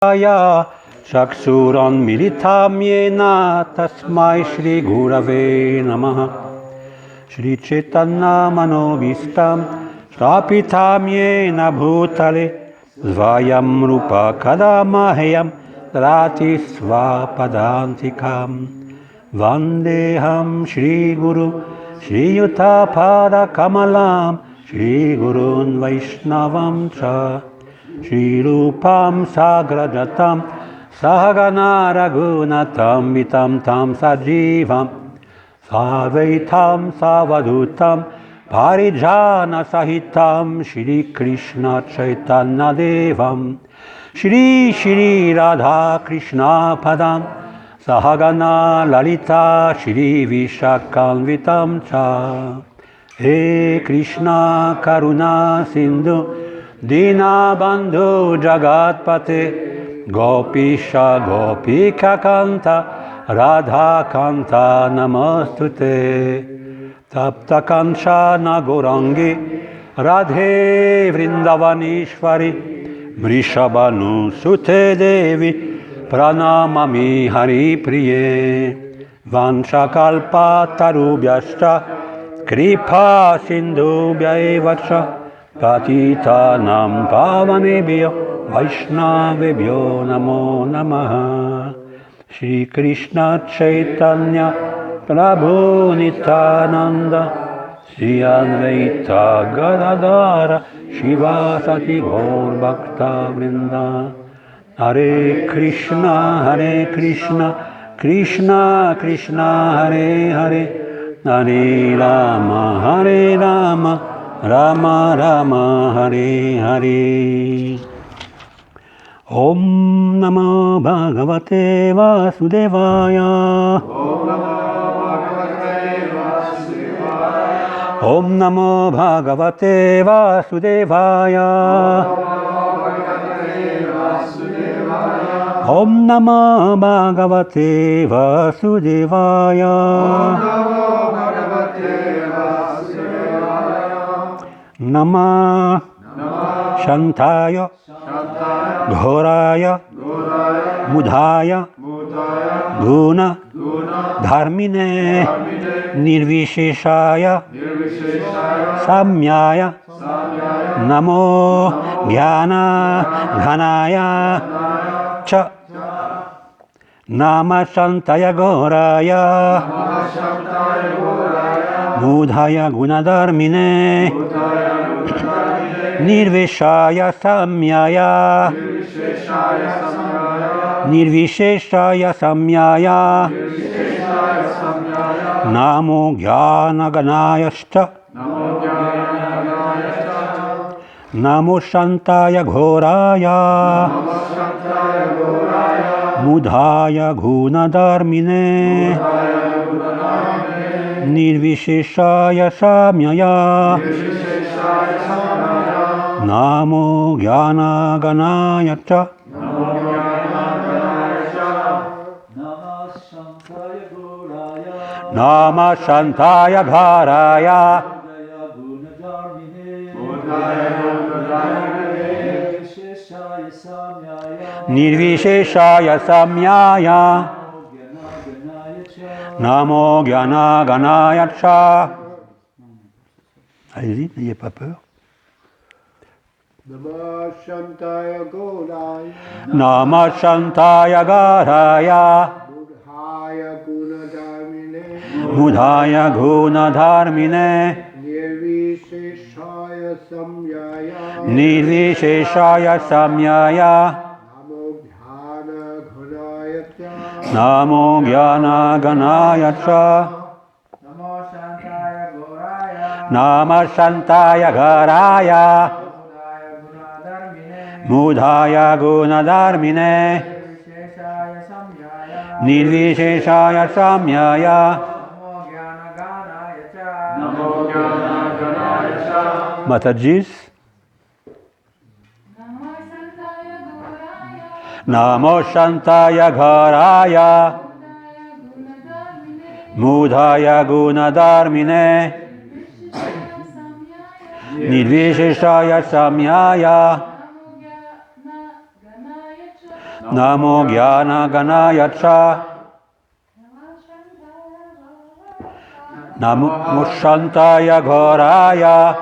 Ya Chaksuran Militam Yena Tasmai Shri Gurave Namaha Shri Chaitanya Manovistam Shrapitam Yena Bhutale Svayam Rupa Kadamahayam Drati Svapadantikam Vandeham Shri Guru Shri Yuta Pada Kamalam Shri Gurun Vaishnavam Cha Shri Rupam Sagrajatam Sahagana Raghunatam Vitam Tam Sajivam Savaitam Savadutam Parijana Sahitam Shri Krishna Chaitanya Devam Shri Shri Radha Krishna Padam Sahagana Lalita Shri Vishakanvitam Cha He Krishna Karuna Sindhu Dina Bandhu Jagatpate Gopisha Gopika Kanta Radha Kanta Namostute Tapta Kanchana Gorangi Radhe Vrindavanishvari Vrishabhanu Sute Devi Pranamami Hari Priye Vanchakalpa Tarubhyascha Kripa Sindhubhya Evacha Patitanam Pavanebhyo Vaishnavebhyo Namo Namaha Shri Krishna Chaitanya Prabhu Nityananda Shri Advaita Gadadara Shivasati Gaur Bhakta Vrinda Hare Krishna Krishna Krishna Hare Hare Hare Rama Rama Rama Hare Hare Om Namo Bhagavate Vasudevaya Om Namo Bhagavate Vasudevaya Om Namo Bhagavate Vasudevaya Namah Shantaya Ghoraya Mudhaya Guna Dharmine Nirvisheshaya Samyaya Namo Jnana Ghanaya Cha Namah Shantaya Ghoraya Mudhaya Gunadharmine Nirvishaya Samyaya Nirvisheshaya Samyaya Namo Jnana Ganayascha Namo Shantaya Ghoraya Mudhaya Gunadharmine Nirvisheshaya Samyaya Namo Jnana Ganaya Cha Namah Shantaya Gharaya Nirvisheshaya Samyaya Namo Jnana Ganaya Cha. Allez-y, n'ayez pas peur. Namah Shantaya Gauraya Namah Shantaya Gharaya Mudhaya Gunadharmine Mudhaya Gunadharmine Nirvisheshaya Samyaya Nirvisheshaya Samyaya Namo Jnana Ganaya Cha Namo Jnana Ganaya Cha Namah Shantaya Gharaya Mudhaya Gunadharmine Nirvisheshaya Samyaya Matajis Namo Shantaya Gharaya Mudhaya Gunadharmine Nirvisheshaya Samyaya Namo Jnana Ganaya Cha. Namo Shantaya Ghoraya.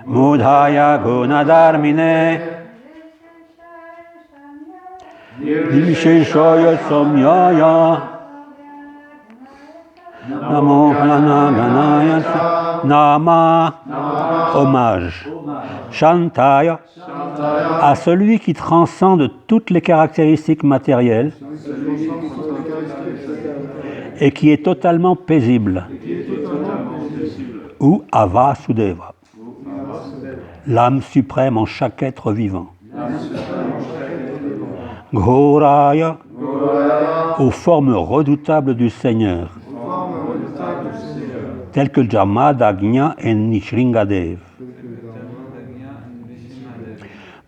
Mudhaya Gunadharmine. Nirvisheshaya Samyaya. Namo Jnana Ganaya Cha. Nama. Hommage. Shantaya. À celui qui transcende toutes les caractéristiques matérielles et qui est totalement paisible, ou Avasudeva, l'âme suprême en chaque être vivant. Ghoraya, aux formes redoutables du Seigneur, telles que Jamadagnya et Nishringadev.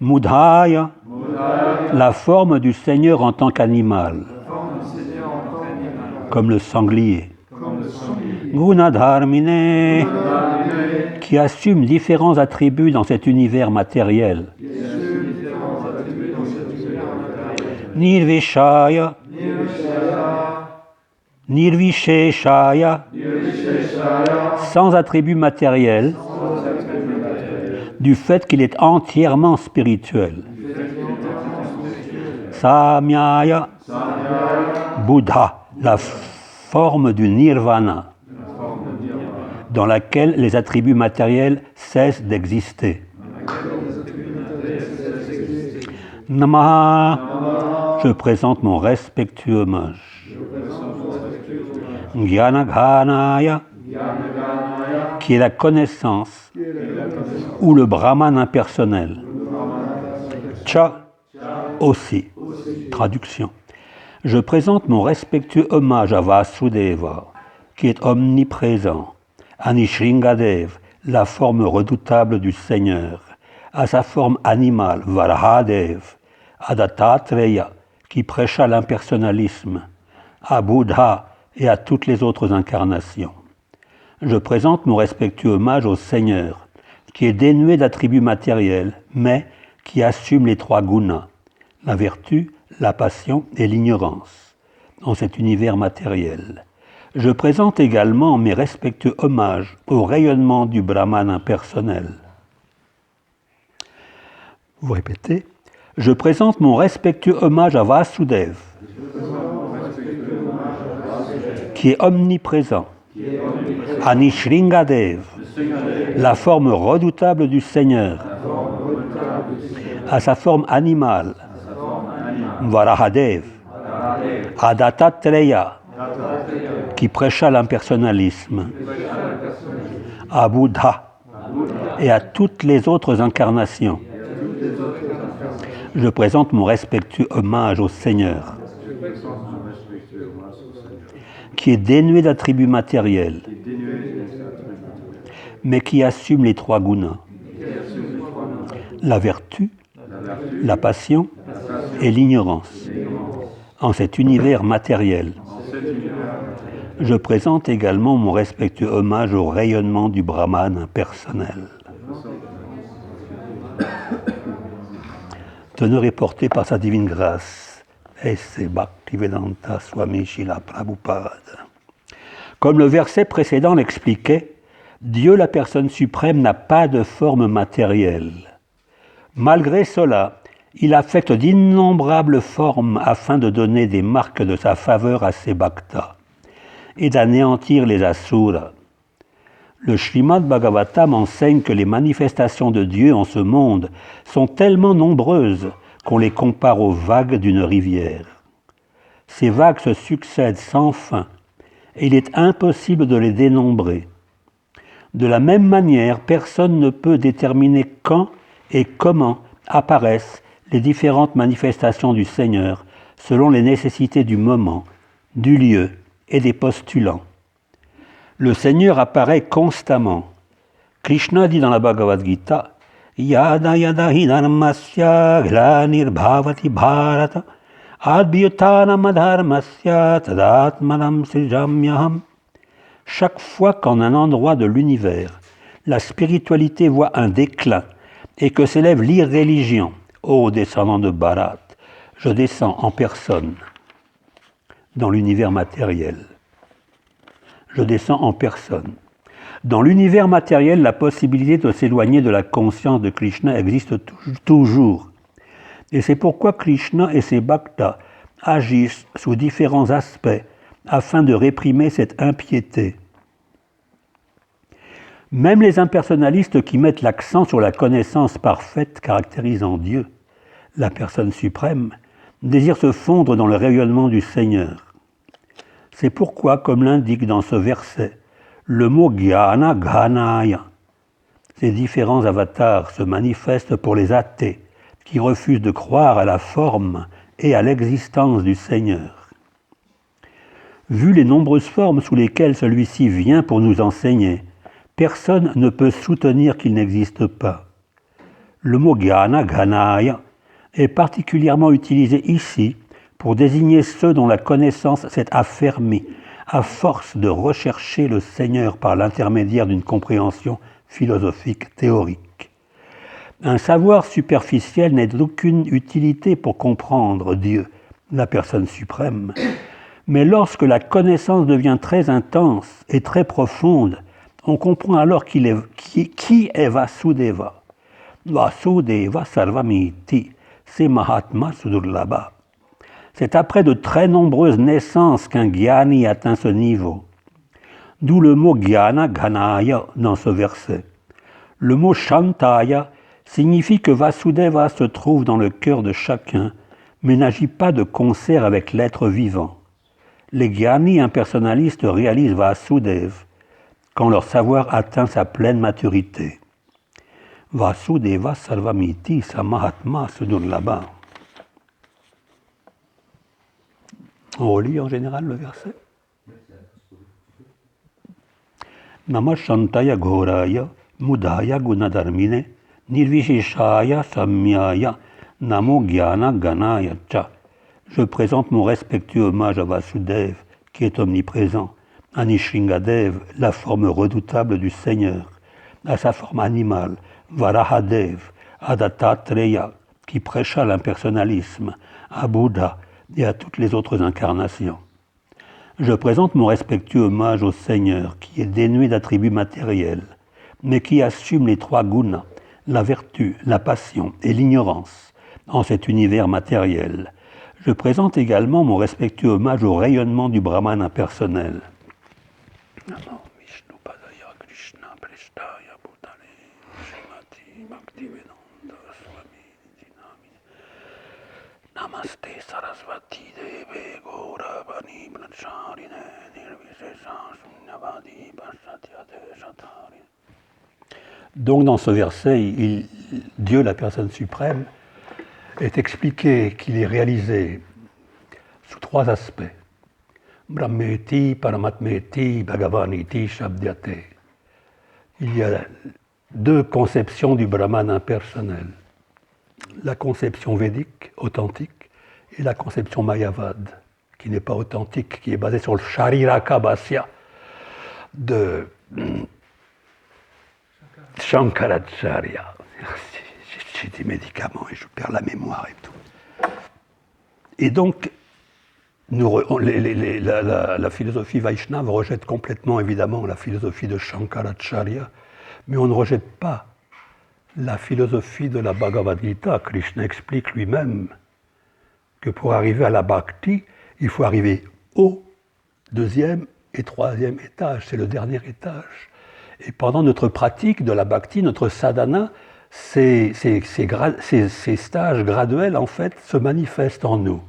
Mudhaya, la forme du Seigneur en tant qu'animal, comme le sanglier. Gunadharmine, qui assume différents attributs dans cet univers matériel. Nirvishaya, Nirvisheshaya, sans attributs matériels, du fait qu'il est entièrement spirituel. Samyaya, Bouddha, la forme du nirvana, dans laquelle les attributs matériels cessent d'exister. Namaha, je présente mon respectueux hommage. Gyanaghanaya, qui est la connaissance ou le brahman impersonnel. Cha, aussi. Traduction. Je présente mon respectueux hommage à Vasudeva, qui est omniprésent, à Nishringadev, la forme redoutable du Seigneur, à sa forme animale, Varahadev, à Dattatreya, qui prêcha l'impersonnalisme, à Bouddha et à toutes les autres incarnations. Je présente mon respectueux hommage au Seigneur, qui est dénué d'attributs matériels, mais qui assume les trois gunas, la vertu, la passion et l'ignorance, dans cet univers matériel. Je présente également mes respectueux hommages au rayonnement du Brahman impersonnel. Vous répétez. Je présente mon respectueux hommage à Vasudev, qui est omniprésent, à Nishringadev, la forme redoutable du Seigneur, à sa forme animale, Varahadev, à Dattatreya, qui prêcha l'impersonnalisme, à Bouddha et à toutes les autres incarnations. Je présente mon respectueux hommage au Seigneur, qui est dénué d'attributs matériels, mais qui assume les trois gunas, la vertu, la passion et l'ignorance, en cet univers matériel. Je présente également mon respectueux hommage au rayonnement du Brahman impersonnel. Teneur est porté par sa divine grâce, S. Bhaktivedanta Swami Srila Prabhupada. Comme le verset précédent l'expliquait, Dieu, la personne suprême, n'a pas de forme matérielle. Malgré cela, il affecte d'innombrables formes afin de donner des marques de sa faveur à ses bhaktas et d'anéantir les asuras. Le Srimad Bhagavatam enseigne que les manifestations de Dieu en ce monde sont tellement nombreuses qu'on les compare aux vagues d'une rivière. Ces vagues se succèdent sans fin et il est impossible de les dénombrer. De la même manière, personne ne peut déterminer quand et comment apparaissent les différentes manifestations du Seigneur selon les nécessités du moment, du lieu et des postulants. Le Seigneur apparaît constamment. Krishna dit dans la Bhagavad Gita Yada yada hi dharmasya glanirбhavati bharata adbhyutanam adharmasya tadatmanam srijamyaham. Chaque fois qu'en un endroit de l'univers, la spiritualité voit un déclin et que s'élève l'irréligion Ô descendant de Bharat, je descends en personne dans l'univers matériel. Je descends en personne. Dans l'univers matériel, la possibilité de s'éloigner de la conscience de Krishna existe toujours. Et c'est pourquoi Krishna et ses bhaktas agissent sous différents aspects afin de réprimer cette impiété. Même les impersonnalistes qui mettent l'accent sur la connaissance parfaite caractérisant Dieu, la personne suprême, désirent se fondre dans le rayonnement du Seigneur. C'est pourquoi, comme l'indique dans ce verset, le mot Jnana Ghanaya, ces différents avatars se manifestent pour les athées qui refusent de croire à la forme et à l'existence du Seigneur. Vu les nombreuses formes sous lesquelles celui-ci vient pour nous enseigner, personne ne peut soutenir qu'il n'existe pas. Le mot Jnana Ghanaya est particulièrement utilisé ici pour désigner ceux dont la connaissance s'est affermie à force de rechercher le Seigneur par l'intermédiaire d'une compréhension philosophique théorique. Un savoir superficiel n'est d'aucune utilité pour comprendre Dieu, la personne suprême, mais lorsque la connaissance devient très intense et très profonde, on comprend alors qui est Vasudeva. Vasudeva Sarvamiti, c'est Mahatma Sudurlabha. C'est après de très nombreuses naissances qu'un Gyani atteint ce niveau. D'où le mot Jnana Ghanaya dans ce verset. Le mot Shantaya signifie que Vasudeva se trouve dans le cœur de chacun, mais n'agit pas de concert avec l'être vivant. Les Gyani impersonnalistes réalisent Vasudev quand leur savoir atteint sa pleine maturité. Vasudeva Sarvamiti Samahatma Sudurlabha. On relit en général le verset. Nama Shantaya Ghoraya Mudaya Gunadarmine Nirvisheshaya Samyaya Namo Jnana Ghanaya Cha. Je présente mon respectueux hommage à Vasudev, qui est omniprésent, à Nrsingadev, la forme redoutable du Seigneur, à sa forme animale, Varahadev, à Dattatreya, qui prêcha l'impersonnalisme, à Bouddha et à toutes les autres incarnations. Je présente mon respectueux hommage au Seigneur, qui est dénué d'attributs matériels, mais qui assume les trois gunas, la vertu, la passion et l'ignorance, en cet univers matériel. Je présente également mon respectueux hommage au rayonnement du Brahman impersonnel. Namaste Sarasvati Deve Gauravani Bracharine Nirvishesha Sunyavadi Pasatyate Satarine. Donc dans ce verset, Dieu, la personne suprême, est expliqué qu'il est réalisé sous trois aspects. Brahmeti, Paramatmeti, Bhagavaniti, Shabdyate. Il y a deux conceptions du Brahman impersonnel. La conception védique, authentique, et la conception mayavad, qui n'est pas authentique, qui est basée sur le Shariraka Bhasya de Shankaracharya. J'ai des médicaments et je perds la mémoire et tout. Et donc, la philosophie Vaishnava rejette complètement, évidemment, la philosophie de Shankaracharya, mais on ne rejette pas la philosophie de la Bhagavad Gita. Krishna explique lui-même que pour arriver à la bhakti, il faut arriver au deuxième et troisième étage. C'est le dernier étage. Et pendant notre pratique de la bhakti, notre sadhana, ces stages graduels, en fait, se manifestent en nous.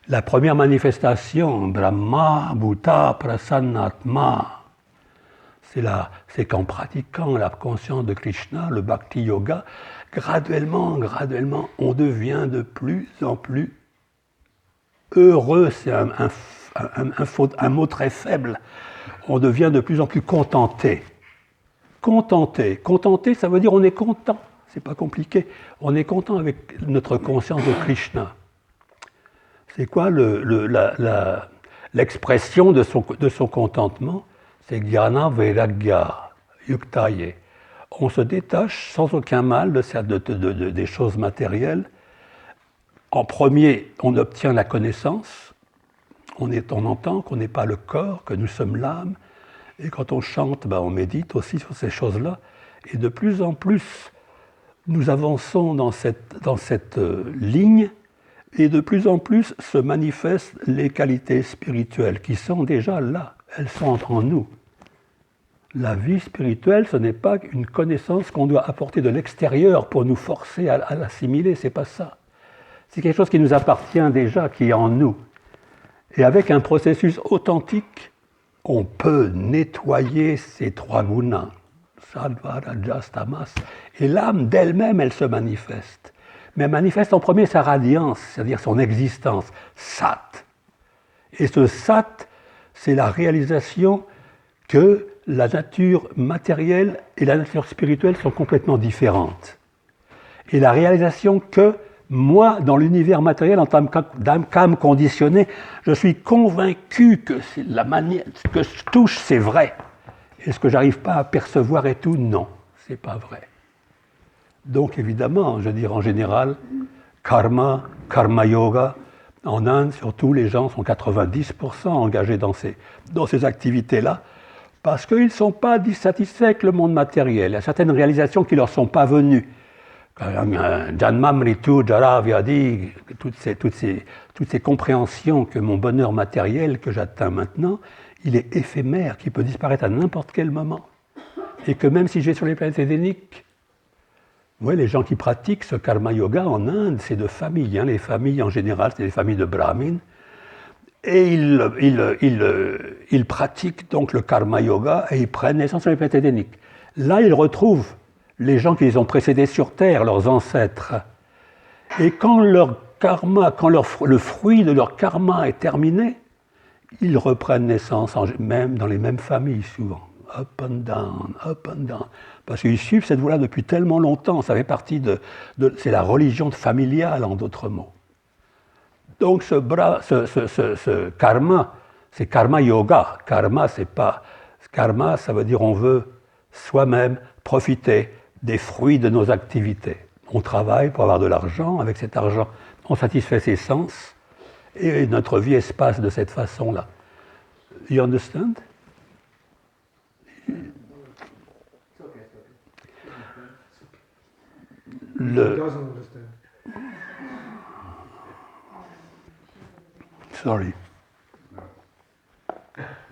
La première manifestation, Brahma, Bhuta, Prasannatma, c'est qu'en pratiquant la conscience de Krishna, le Bhakti Yoga, graduellement, on devient de plus en plus heureux. C'est un mot très faible. On devient de plus en plus contenté. Contenté, ça veut dire on est content. C'est pas compliqué. On est content avec notre conscience de Krishna. C'est quoi l'expression de son contentement? C'est Jnana Vairagya Yuktaye. on se détache sans aucun mal des choses matérielles. En premier, on obtient la connaissance, on entend qu'on n'est pas le corps, que nous sommes l'âme, et quand on chante, on médite aussi sur ces choses-là, et de plus en plus, nous avançons dans cette ligne, et de plus en plus se manifestent les qualités spirituelles qui sont déjà là, elles sont en nous. La vie spirituelle, ce n'est pas une connaissance qu'on doit apporter de l'extérieur pour nous forcer à l'assimiler, c'est pas ça. C'est quelque chose qui nous appartient déjà, qui est en nous. Et avec un processus authentique, on peut nettoyer ces trois gunas, sattva, rajas, tamas, et l'âme d'elle-même, elle se manifeste. Mais elle manifeste en premier sa radiance, c'est-à-dire son existence, sat. Et ce sat, c'est la réalisation que la nature matérielle et la nature spirituelle sont complètement différentes. Et la réalisation que moi, dans l'univers matériel, en tant qu'âme conditionnée, je suis convaincu que la manière que je touche, c'est vrai. Et ce que j'arrive pas à percevoir et tout, non, c'est pas vrai. Donc évidemment, je veux dire en général, karma yoga, en Inde surtout, les gens sont 90% engagés dans ces activités-là, parce qu'ils ne sont pas dissatisfaits avec le monde matériel. Il y a certaines réalisations qui ne leur sont pas venues. Janmamritu, Jara, Vyadi, toutes ces compréhensions que mon bonheur matériel que j'atteins maintenant, il est éphémère, qui peut disparaître à n'importe quel moment. Et que même si je vais sur les planètes édéniques, ouais, les gens qui pratiquent ce karma yoga en Inde, c'est de familles. Les familles en général, c'est les familles de brahmines. Et ils pratiquent donc le karma yoga et ils prennent naissance sur les planètes édéniques. Là, ils retrouvent les gens qui les ont précédés sur Terre, leurs ancêtres. Et quand leur karma, le fruit de leur karma est terminé, ils reprennent naissance, même dans les mêmes familles souvent. Up and down, up and down. Parce qu'ils suivent cette voie-là depuis tellement longtemps, ça fait partie c'est la religion familiale en d'autres mots. Donc ce karma, c'est karma yoga. Karma, ça veut dire on veut soi-même profiter des fruits de nos activités. On travaille pour avoir de l'argent, avec cet argent, on satisfait ses sens, et notre vie se passe de cette façon-là. You understand? Sorry.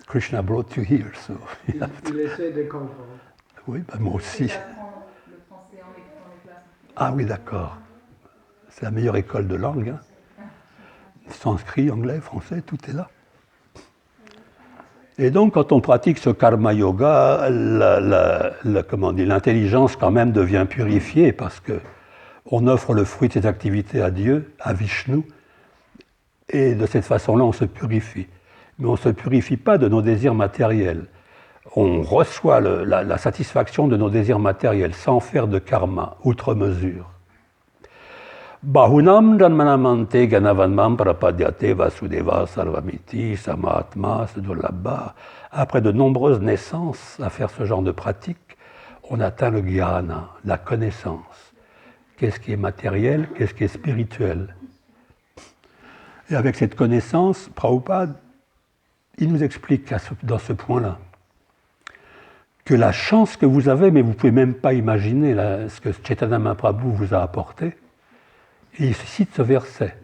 Krishna brought you here, so Il essaie de comprendre. Oui, moi aussi. Ah oui, d'accord. C'est la meilleure école de langue. Hein. Sanskrit, anglais, français, tout est là. Et donc, quand on pratique ce karma yoga, l'intelligence quand même devient purifiée parce que on offre le fruit de ses activités à Dieu, à Vishnu, et de cette façon-là, on se purifie. Mais on ne se purifie pas de nos désirs matériels. On reçoit la satisfaction de nos désirs matériels sans faire de karma, outre mesure. Bahunam janmanamante ganavanmam prapadyate vasudeva sarvamiti samahatma sedurlabha. Après de nombreuses naissances à faire ce genre de pratique, on atteint le jnana, la connaissance. Qu'est-ce qui est matériel, qu'est-ce qui est spirituel. Et avec cette connaissance, Prabhupada, il nous explique dans ce point-là que la chance que vous avez, mais vous ne pouvez même pas imaginer ce que Chaitanya Mahaprabhu vous a apporté, et il cite ce verset.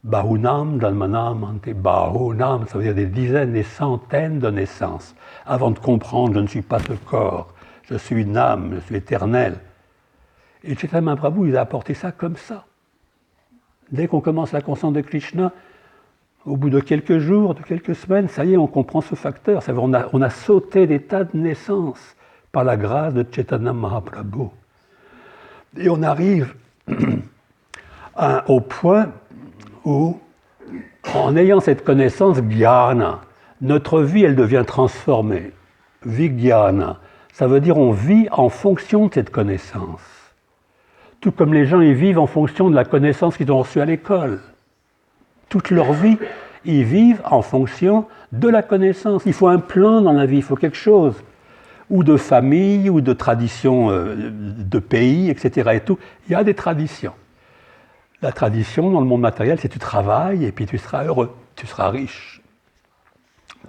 Bahunam Janmanam Ante Bahunam, ça veut dire des dizaines, des centaines de naissances, avant de comprendre, je ne suis pas ce corps, je suis une âme, je suis éternel. Et Chaitanya Mahaprabhu, il a apporté ça comme ça. Dès qu'on commence la conscience de Krishna, au bout de quelques jours, de quelques semaines, ça y est, on comprend ce facteur. Ça veut dire, on a sauté des tas de naissances par la grâce de Chaitanya Mahaprabhu. Et on arrive au point où, en ayant cette connaissance jnana, notre vie, elle devient transformée. Vijnana, ça veut dire on vit en fonction de cette connaissance. Tout comme les gens, ils vivent en fonction de la connaissance qu'ils ont reçue à l'école. Toute leur vie, ils vivent en fonction de la connaissance. Il faut un plan dans la vie, il faut quelque chose. ou de famille, ou de tradition de pays, etc. Et tout. Il y a des traditions. La tradition dans le monde matériel, c'est que tu travailles et puis tu seras heureux, tu seras riche.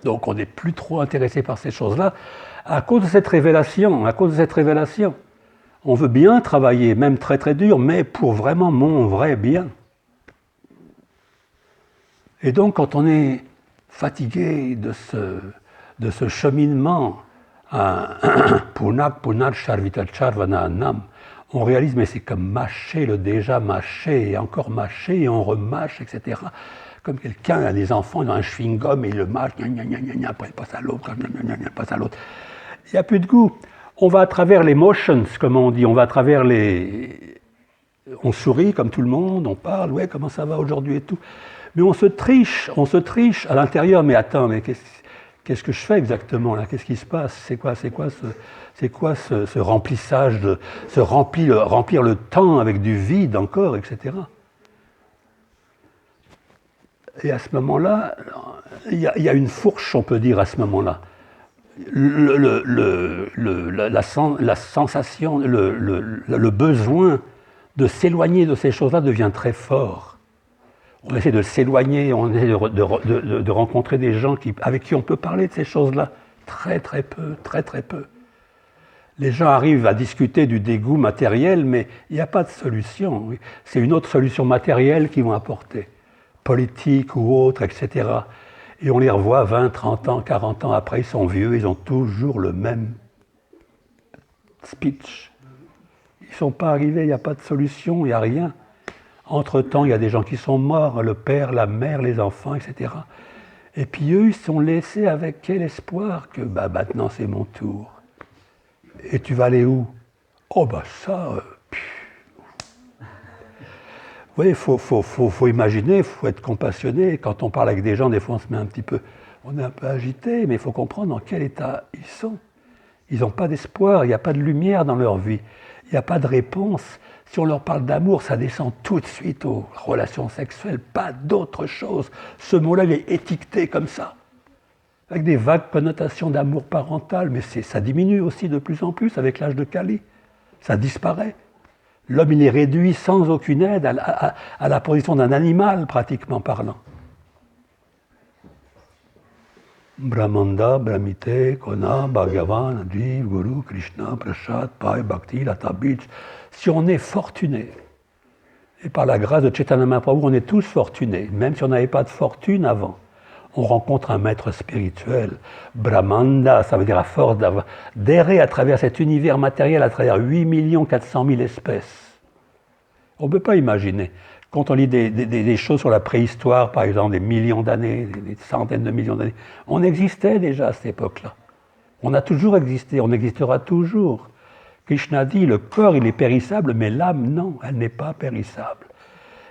Donc on n'est plus trop intéressé par ces choses-là à cause de cette révélation, On veut bien travailler, même très très dur, mais pour vraiment mon vrai bien. Et donc quand on est fatigué de ce cheminement, on réalise, mais c'est comme mâcher le déjà mâché, et encore mâché, et on remâche, etc. Comme quelqu'un a des enfants, ils ont un chewing-gum, et il le mâche, après il passe à l'autre, passe à l'autre. Il n'y a plus de goût. On va à travers les motions, comme on dit, on va à travers les... On sourit comme tout le monde, on parle, ouais, comment ça va aujourd'hui et tout. Mais on se triche à l'intérieur, mais attends, mais qu'est-ce que je fais exactement là? Qu'est-ce qui se passe? C'est quoi ce remplissage, remplir le temps avec du vide encore, etc. Et à ce moment-là, il y a une fourche, on peut dire, à ce moment-là. La sensation, le besoin de s'éloigner de ces choses-là devient très fort. On essaie de s'éloigner, on essaie de rencontrer des gens avec qui on peut parler de ces choses-là. Très très peu. Les gens arrivent à discuter du dégoût matériel, mais il n'y a pas de solution. C'est une autre solution matérielle qu'ils vont apporter, politique ou autre, etc. Et on les revoit 20, 30 ans, 40 ans après, ils sont vieux, ils ont toujours le même speech. Ils ne sont pas arrivés, il n'y a pas de solution, il n'y a rien. Entre-temps, il y a des gens qui sont morts, le père, la mère, les enfants, etc. Et puis eux, ils sont laissés avec quel espoir que maintenant c'est mon tour. Et tu vas aller où? Oh ça... Vous voyez, il faut imaginer, il faut être compassionné. Quand on parle avec des gens, des fois on est un peu agité, mais il faut comprendre dans quel état ils sont. Ils n'ont pas d'espoir, il n'y a pas de lumière dans leur vie, il n'y a pas de réponse. Si on leur parle d'amour, ça descend tout de suite aux relations sexuelles, pas d'autre chose. Ce mot-là, il est étiqueté comme ça, avec des vagues connotations d'amour parental, mais ça diminue aussi de plus en plus avec l'âge de Kali. Ça disparaît. L'homme, il est réduit sans aucune aide à la position d'un animal, pratiquement parlant. Brahmanda, Brahmite, Kona, Bhagavan, Adjiv, Guru, Krishna, Prasad, Pai, Bhakti, Lata Beach. Si on est fortuné, et par la grâce de Chaitanya Mahaprabhu, on est tous fortunés, même si on n'avait pas de fortune avant, on rencontre un maître spirituel. Brahmanda, ça veut dire à force d'errer à travers cet univers matériel, à travers 8 400 000 espèces. On ne peut pas imaginer. Quand on lit des choses sur la préhistoire, par exemple, des millions d'années, des centaines de millions d'années, on existait déjà à cette époque-là. On a toujours existé, on existera toujours. Krishna dit, le corps, il est périssable, mais l'âme, non, elle n'est pas périssable.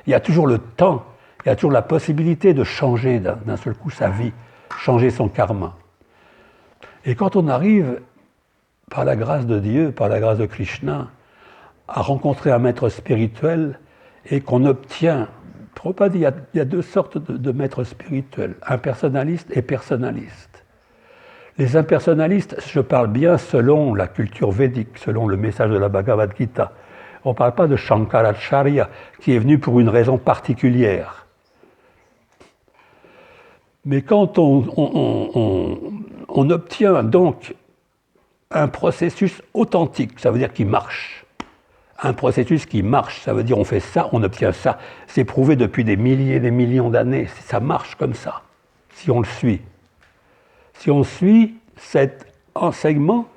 Il y a toujours le temps, il y a toujours la possibilité de changer d'un seul coup sa vie, changer son karma. Et quand on arrive, par la grâce de Dieu, par la grâce de Krishna, à rencontrer un maître spirituel et qu'on obtient, Prabhupada dit, il y a deux sortes de maîtres spirituels, impersonnalistes et personnalistes. Les impersonnalistes, je parle bien selon la culture védique, selon le message de la Bhagavad Gita. On ne parle pas de Shankaracharya, qui est venu pour une raison particulière. Mais quand on obtient donc un processus authentique, ça veut dire qu'il marche. Un processus qui marche, ça veut dire on fait ça, on obtient ça. C'est prouvé depuis des milliers, des millions d'années. Ça marche comme ça, si on le suit. Si on suit cet enseignement,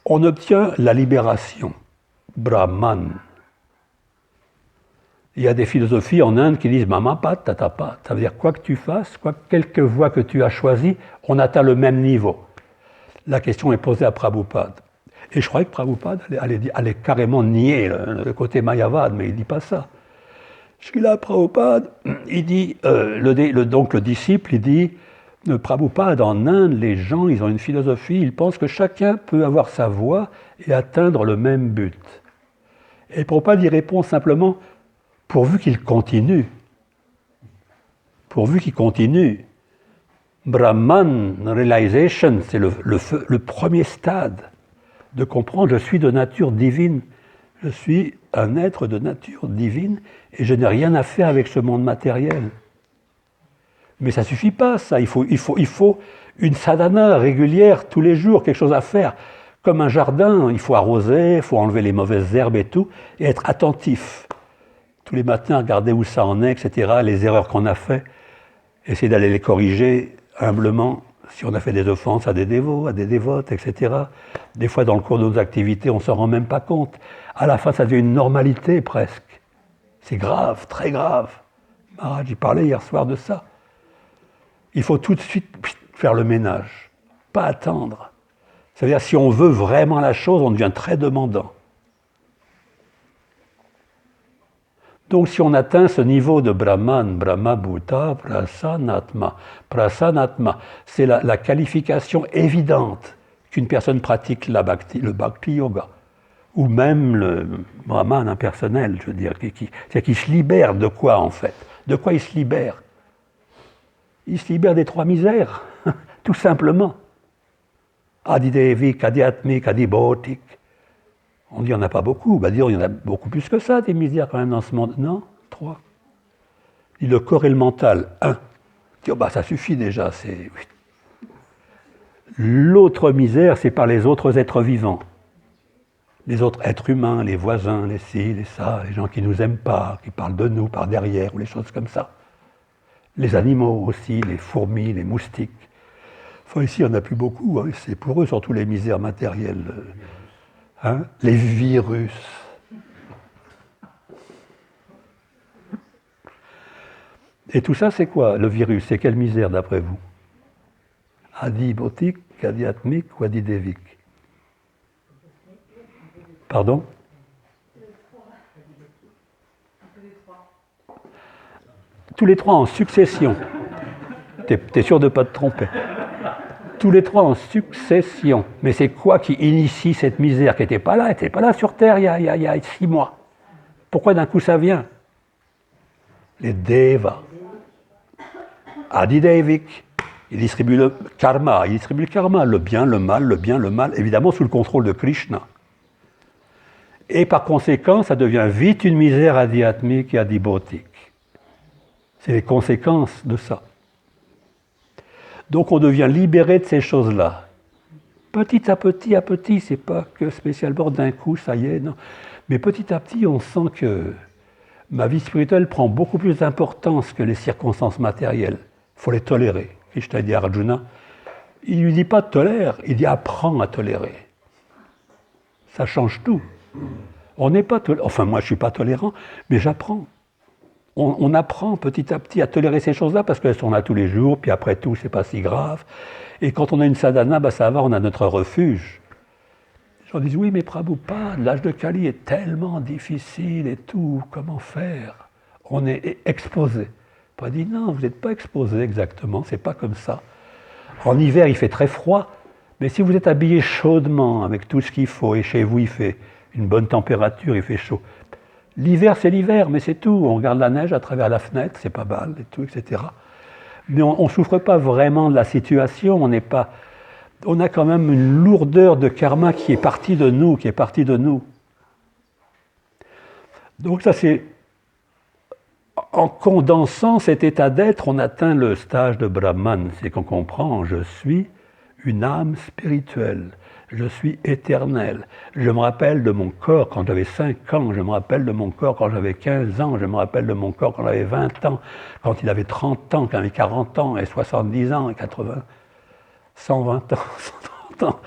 on obtient la libération. Brahman. Il y a des philosophies en Inde qui disent Mama pat, tata pat. Ça veut dire quoi que tu fasses, quelque voie que tu as choisie, on atteint le même niveau. La question est posée à Prabhupada. Et je croyais que Prabhupada allait carrément nier le côté mayavad, mais il ne dit pas ça. Srila Prabhupada, il dit, donc le disciple, il dit, Prabhupada, en Inde, les gens, ils ont une philosophie, ils pensent que chacun peut avoir sa voie et atteindre le même but. Et Prabhupada y répond simplement, pourvu qu'il continue. Pourvu qu'il continue. Brahman realization, c'est le premier stade. de comprendre je suis de nature divine, je suis un être de nature divine et je n'ai rien à faire avec ce monde matériel. Mais ça ne suffit pas, ça. Il faut une sadhana régulière tous les jours, quelque chose à faire. Comme un jardin, il faut arroser, il faut enlever les mauvaises herbes et tout, et être attentif. Tous les matins, regarder où ça en est, etc., les erreurs qu'on a faites, essayer d'aller les corriger humblement, si on a fait des offenses à des dévots, à des dévotes, etc. Des fois, dans le cours de nos activités, on ne s'en rend même pas compte. À la fin, ça devient une normalité, presque. C'est grave, très grave. Maharaj, il parlait hier soir de ça. Il faut tout de suite faire le ménage, pas attendre. C'est-à-dire, si on veut vraiment la chose, on devient très demandant. Donc, si on atteint ce niveau de Brahman, Brahma Bhuta, Prasanatma, Prasanatma, c'est la qualification évidente qu'une personne pratique le Bhakti Yoga, ou même le Brahman impersonnel, je veux dire, c'est-à-dire qu'il se libère de quoi, en fait? De quoi il se libère? Il se libère des trois misères, tout simplement. Adidevik, Adhyatmik, Adibhotik. On dit qu'il n'y en a pas beaucoup. Bah, dire il y en a beaucoup plus que ça, des misères quand même dans ce monde. Non, 3. Il dit le corps et le mental, 1. Oh, bah, ça suffit déjà. L'autre misère, c'est par les autres êtres vivants. Les autres êtres humains, les voisins, les ci, les ça, les gens qui ne nous aiment pas, qui parlent de nous par derrière, ou les choses comme ça. Les animaux aussi, les fourmis, les moustiques. Enfin, ici, il n'y en a plus beaucoup. Hein. C'est pour eux surtout les misères matérielles. Hein? Les virus. Et tout ça, c'est quoi, le virus? C'est quelle misère, d'après vous? Adibhotik, Adhyatmik ou Adidevik? Pardon? Tous les trois en succession. T'es sûr de ne pas te tromper. Tous les trois en succession. Mais c'est quoi qui initie cette misère qui n'était pas là? Elle n'était pas là sur Terre il y a 6 mois. Pourquoi d'un coup ça vient? Les Devas. Adidevik. Il distribue le karma. Le bien, le mal, évidemment sous le contrôle de Krishna. Et par conséquent, ça devient vite une misère adhyatmique et adibhotique. C'est les conséquences de ça. Donc on devient libéré de ces choses-là. Petit à petit, c'est pas que spécialement d'un coup, ça y est, non. Mais petit à petit, on sent que ma vie spirituelle prend beaucoup plus d'importance que les circonstances matérielles. Il faut les tolérer. Krishna dit à Arjuna, il ne lui dit pas tolère, il dit apprends à tolérer. Ça change tout. On n'est pas tolérant, enfin moi je ne suis pas tolérant, mais j'apprends. On apprend petit à petit à tolérer ces choses-là parce qu'elles sont là tous les jours, puis après tout, c'est pas si grave. Et quand on a une sadhana, bah ça va, on a notre refuge. Les gens disent, oui, mais Prabhupada, l'âge de Kali est tellement difficile et tout, comment faire? On est exposé. On dit, non, vous n'êtes pas exposé exactement, c'est pas comme ça. En hiver, il fait très froid, mais si vous êtes habillé chaudement avec tout ce qu'il faut, et chez vous, il fait une bonne température, il fait chaud. L'hiver, c'est l'hiver, mais c'est tout. On regarde la neige à travers la fenêtre, c'est pas mal, et tout, etc. Mais on ne souffre pas vraiment de la situation, on a quand même une lourdeur de karma qui est partie de nous, Donc ça, c'est... En condensant cet état d'être, on atteint le stage de Brahman. C'est qu'on comprend, je suis une âme spirituelle. Je suis éternel. Je me rappelle de mon corps quand j'avais 5 ans, je me rappelle de mon corps quand j'avais 15 ans, je me rappelle de mon corps quand j'avais 20 ans, quand il avait 30 ans, quand il avait 40 ans, et 70 ans, et 80, 120 ans, 130 ans.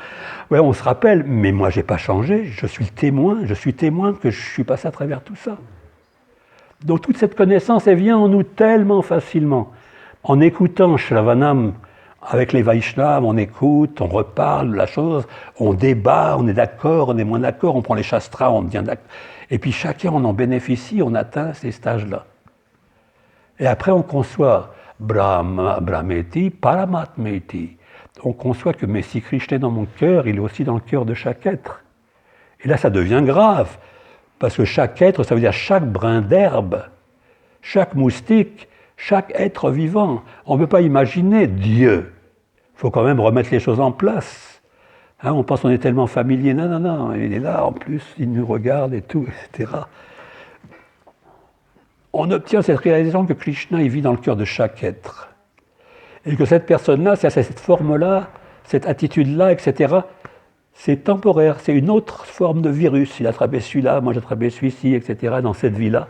Ouais, on se rappelle, mais moi j'ai pas changé, je suis témoin que je suis passé à travers tout ça. Donc toute cette connaissance, elle vient en nous tellement facilement. En écoutant Shravanam, avec les Vaishnavas, on écoute, on reparle de la chose, on débat, on est d'accord, on est moins d'accord, on prend les shastras, on devient d'accord. Et puis chacun on en bénéficie, on atteint ces stages-là. Et après on conçoit Brahmeti, Paramatmeti. On conçoit que mais si Krishna est dans mon cœur, il est aussi dans le cœur de chaque être. Et là ça devient grave, parce que chaque être, ça veut dire chaque brin d'herbe, chaque moustique, chaque être vivant. On ne peut pas imaginer Dieu. Il faut quand même remettre les choses en place. Hein, on pense qu'on est tellement familier. Non, non, non, il est là, en plus, il nous regarde et tout, etc. On obtient cette réalisation que Krishna, il vit dans le cœur de chaque être. Et que cette personne-là, c'est cette forme-là, cette attitude-là, etc., c'est temporaire, c'est une autre forme de virus. Il a attrapé celui-là, moi j'ai attrapé celui-ci, etc., dans cette vie-là.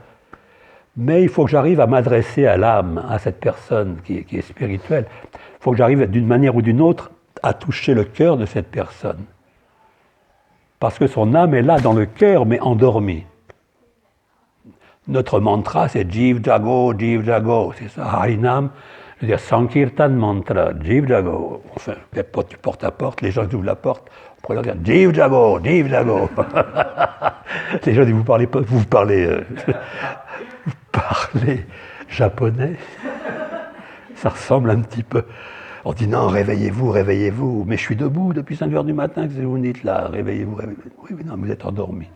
Mais il faut que j'arrive à m'adresser à l'âme, à cette personne qui est spirituelle. Il faut que j'arrive d'une manière ou d'une autre à toucher le cœur de cette personne. Parce que son âme est là dans le cœur, mais endormie. Notre mantra, c'est Jiv Jago, c'est ça, Harinam. Je veux dire, Sankirtan mantra, Jiv Jago. Enfin, tu portes à porte, les gens qui ouvrent la porte, on pourrait leur dire Jiv Jago. Les gens disent, vous parlez japonais. Ça ressemble un petit peu. On dit non, réveillez-vous. Mais je suis debout depuis 5 heures du matin, que vous me dites là, réveillez-vous. Oui, mais non, vous êtes endormi.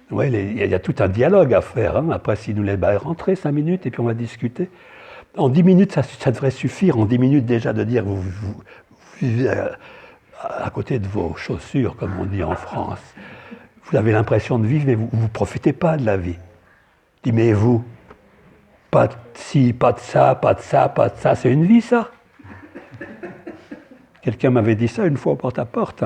Oui, il y a tout un dialogue à faire. Hein. Après, s'il nous laisse rentrer 5 minutes et puis on va discuter. En 10 minutes, ça devrait suffire. En 10 minutes déjà de dire vous vivez à côté de vos chaussures, comme on dit en France. Vous avez l'impression de vivre, mais vous ne profitez pas de la vie. Je dis, mais vous, pas de ci, pas de ça, c'est une vie, ça. Quelqu'un m'avait dit ça une fois au porte-à-porte,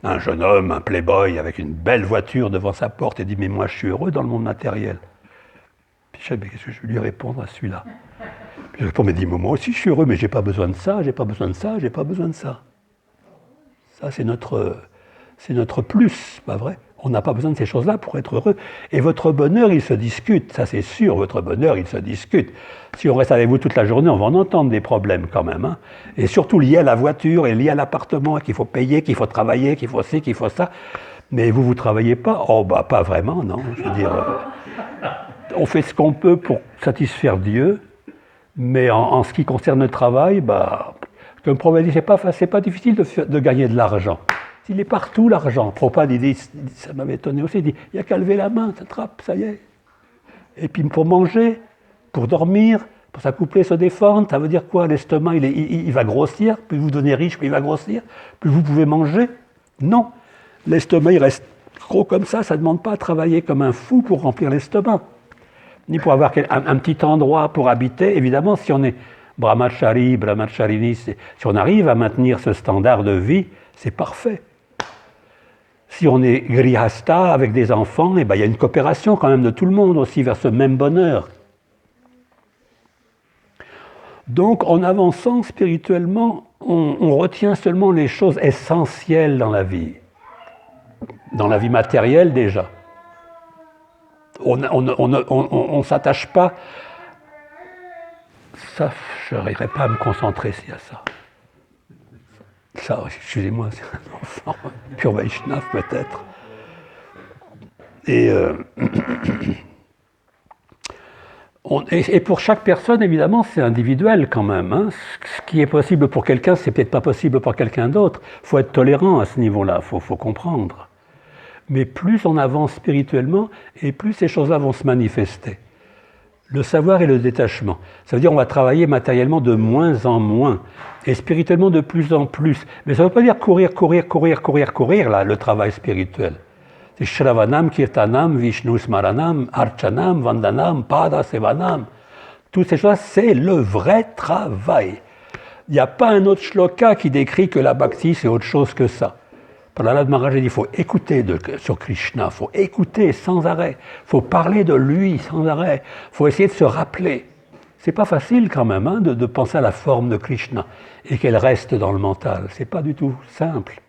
un jeune homme, un playboy, avec une belle voiture devant sa porte, et dit, mais moi je suis heureux dans le monde matériel. Puis je sais, mais qu'est-ce que je vais lui répondre à celui-là? Puis je réponds, mais dis-moi, moi aussi je suis heureux, mais j'ai pas besoin de ça, j'ai pas besoin de ça. Ça, c'est notre plus, pas vrai? On n'a pas besoin de ces choses-là pour être heureux. Et votre bonheur, il se discute, ça c'est sûr, votre bonheur, il se discute. Si on reste avec vous toute la journée, on va en entendre des problèmes quand même. Hein. Et surtout liés à la voiture et liés à l'appartement, qu'il faut payer, qu'il faut travailler, qu'il faut ci, qu'il faut ça. Mais vous travaillez pas? Oh, pas vraiment, non. Je veux dire, on fait ce qu'on peut pour satisfaire Dieu, mais en ce qui concerne le travail, comme problème, c'est pas difficile de gagner de l'argent. Il est partout, l'argent. Prabhupada, il dit, ça m'avait étonné aussi, il dit, il n'y a qu'à lever la main, ça attrape, ça y est. Et puis pour manger, pour dormir, pour s'accoupler, se défendre, ça veut dire quoi? L'estomac, il va grossir, plus vous devenez riche, plus il va grossir, plus vous pouvez manger. Non, l'estomac, il reste gros comme ça ne demande pas à travailler comme un fou pour remplir l'estomac. Ni pour avoir un petit endroit pour habiter. Évidemment, si on est brahmacharini, si on arrive à maintenir ce standard de vie, c'est parfait. Si on est grihasta avec des enfants, il y a une coopération quand même de tout le monde aussi vers ce même bonheur. Donc en avançant spirituellement, on retient seulement les choses essentielles dans la vie matérielle déjà. On ne s'attache pas, ça je n'arriverai pas à me concentrer s'il y a ça. Ça, excusez-moi, c'est un enfant, pur Vaishnav peut-être. Et pour chaque personne, évidemment, c'est individuel quand même. Hein. Ce qui est possible pour quelqu'un, c'est peut-être pas possible pour quelqu'un d'autre. Il faut être tolérant à ce niveau-là, il faut comprendre. Mais plus on avance spirituellement, et plus ces choses-là vont se manifester. Le savoir et le détachement. Ça veut dire qu'on va travailler matériellement de moins en moins, et spirituellement de plus en plus. Mais ça ne veut pas dire courir, là, le travail spirituel. C'est Shravanam, Kirtanam, Vishnu Smaranam, Archanam, Vandanam, Pada Sevanam. Toutes ces choses, c'est le vrai travail. Il n'y a pas un autre shloka qui décrit que la bhakti, c'est autre chose que ça. Prahlad Maharaj dit, il faut écouter sur Krishna, il faut écouter sans arrêt, il faut parler de lui sans arrêt, il faut essayer de se rappeler. C'est pas facile quand même hein, de penser à la forme de Krishna et qu'elle reste dans le mental. C'est pas du tout simple.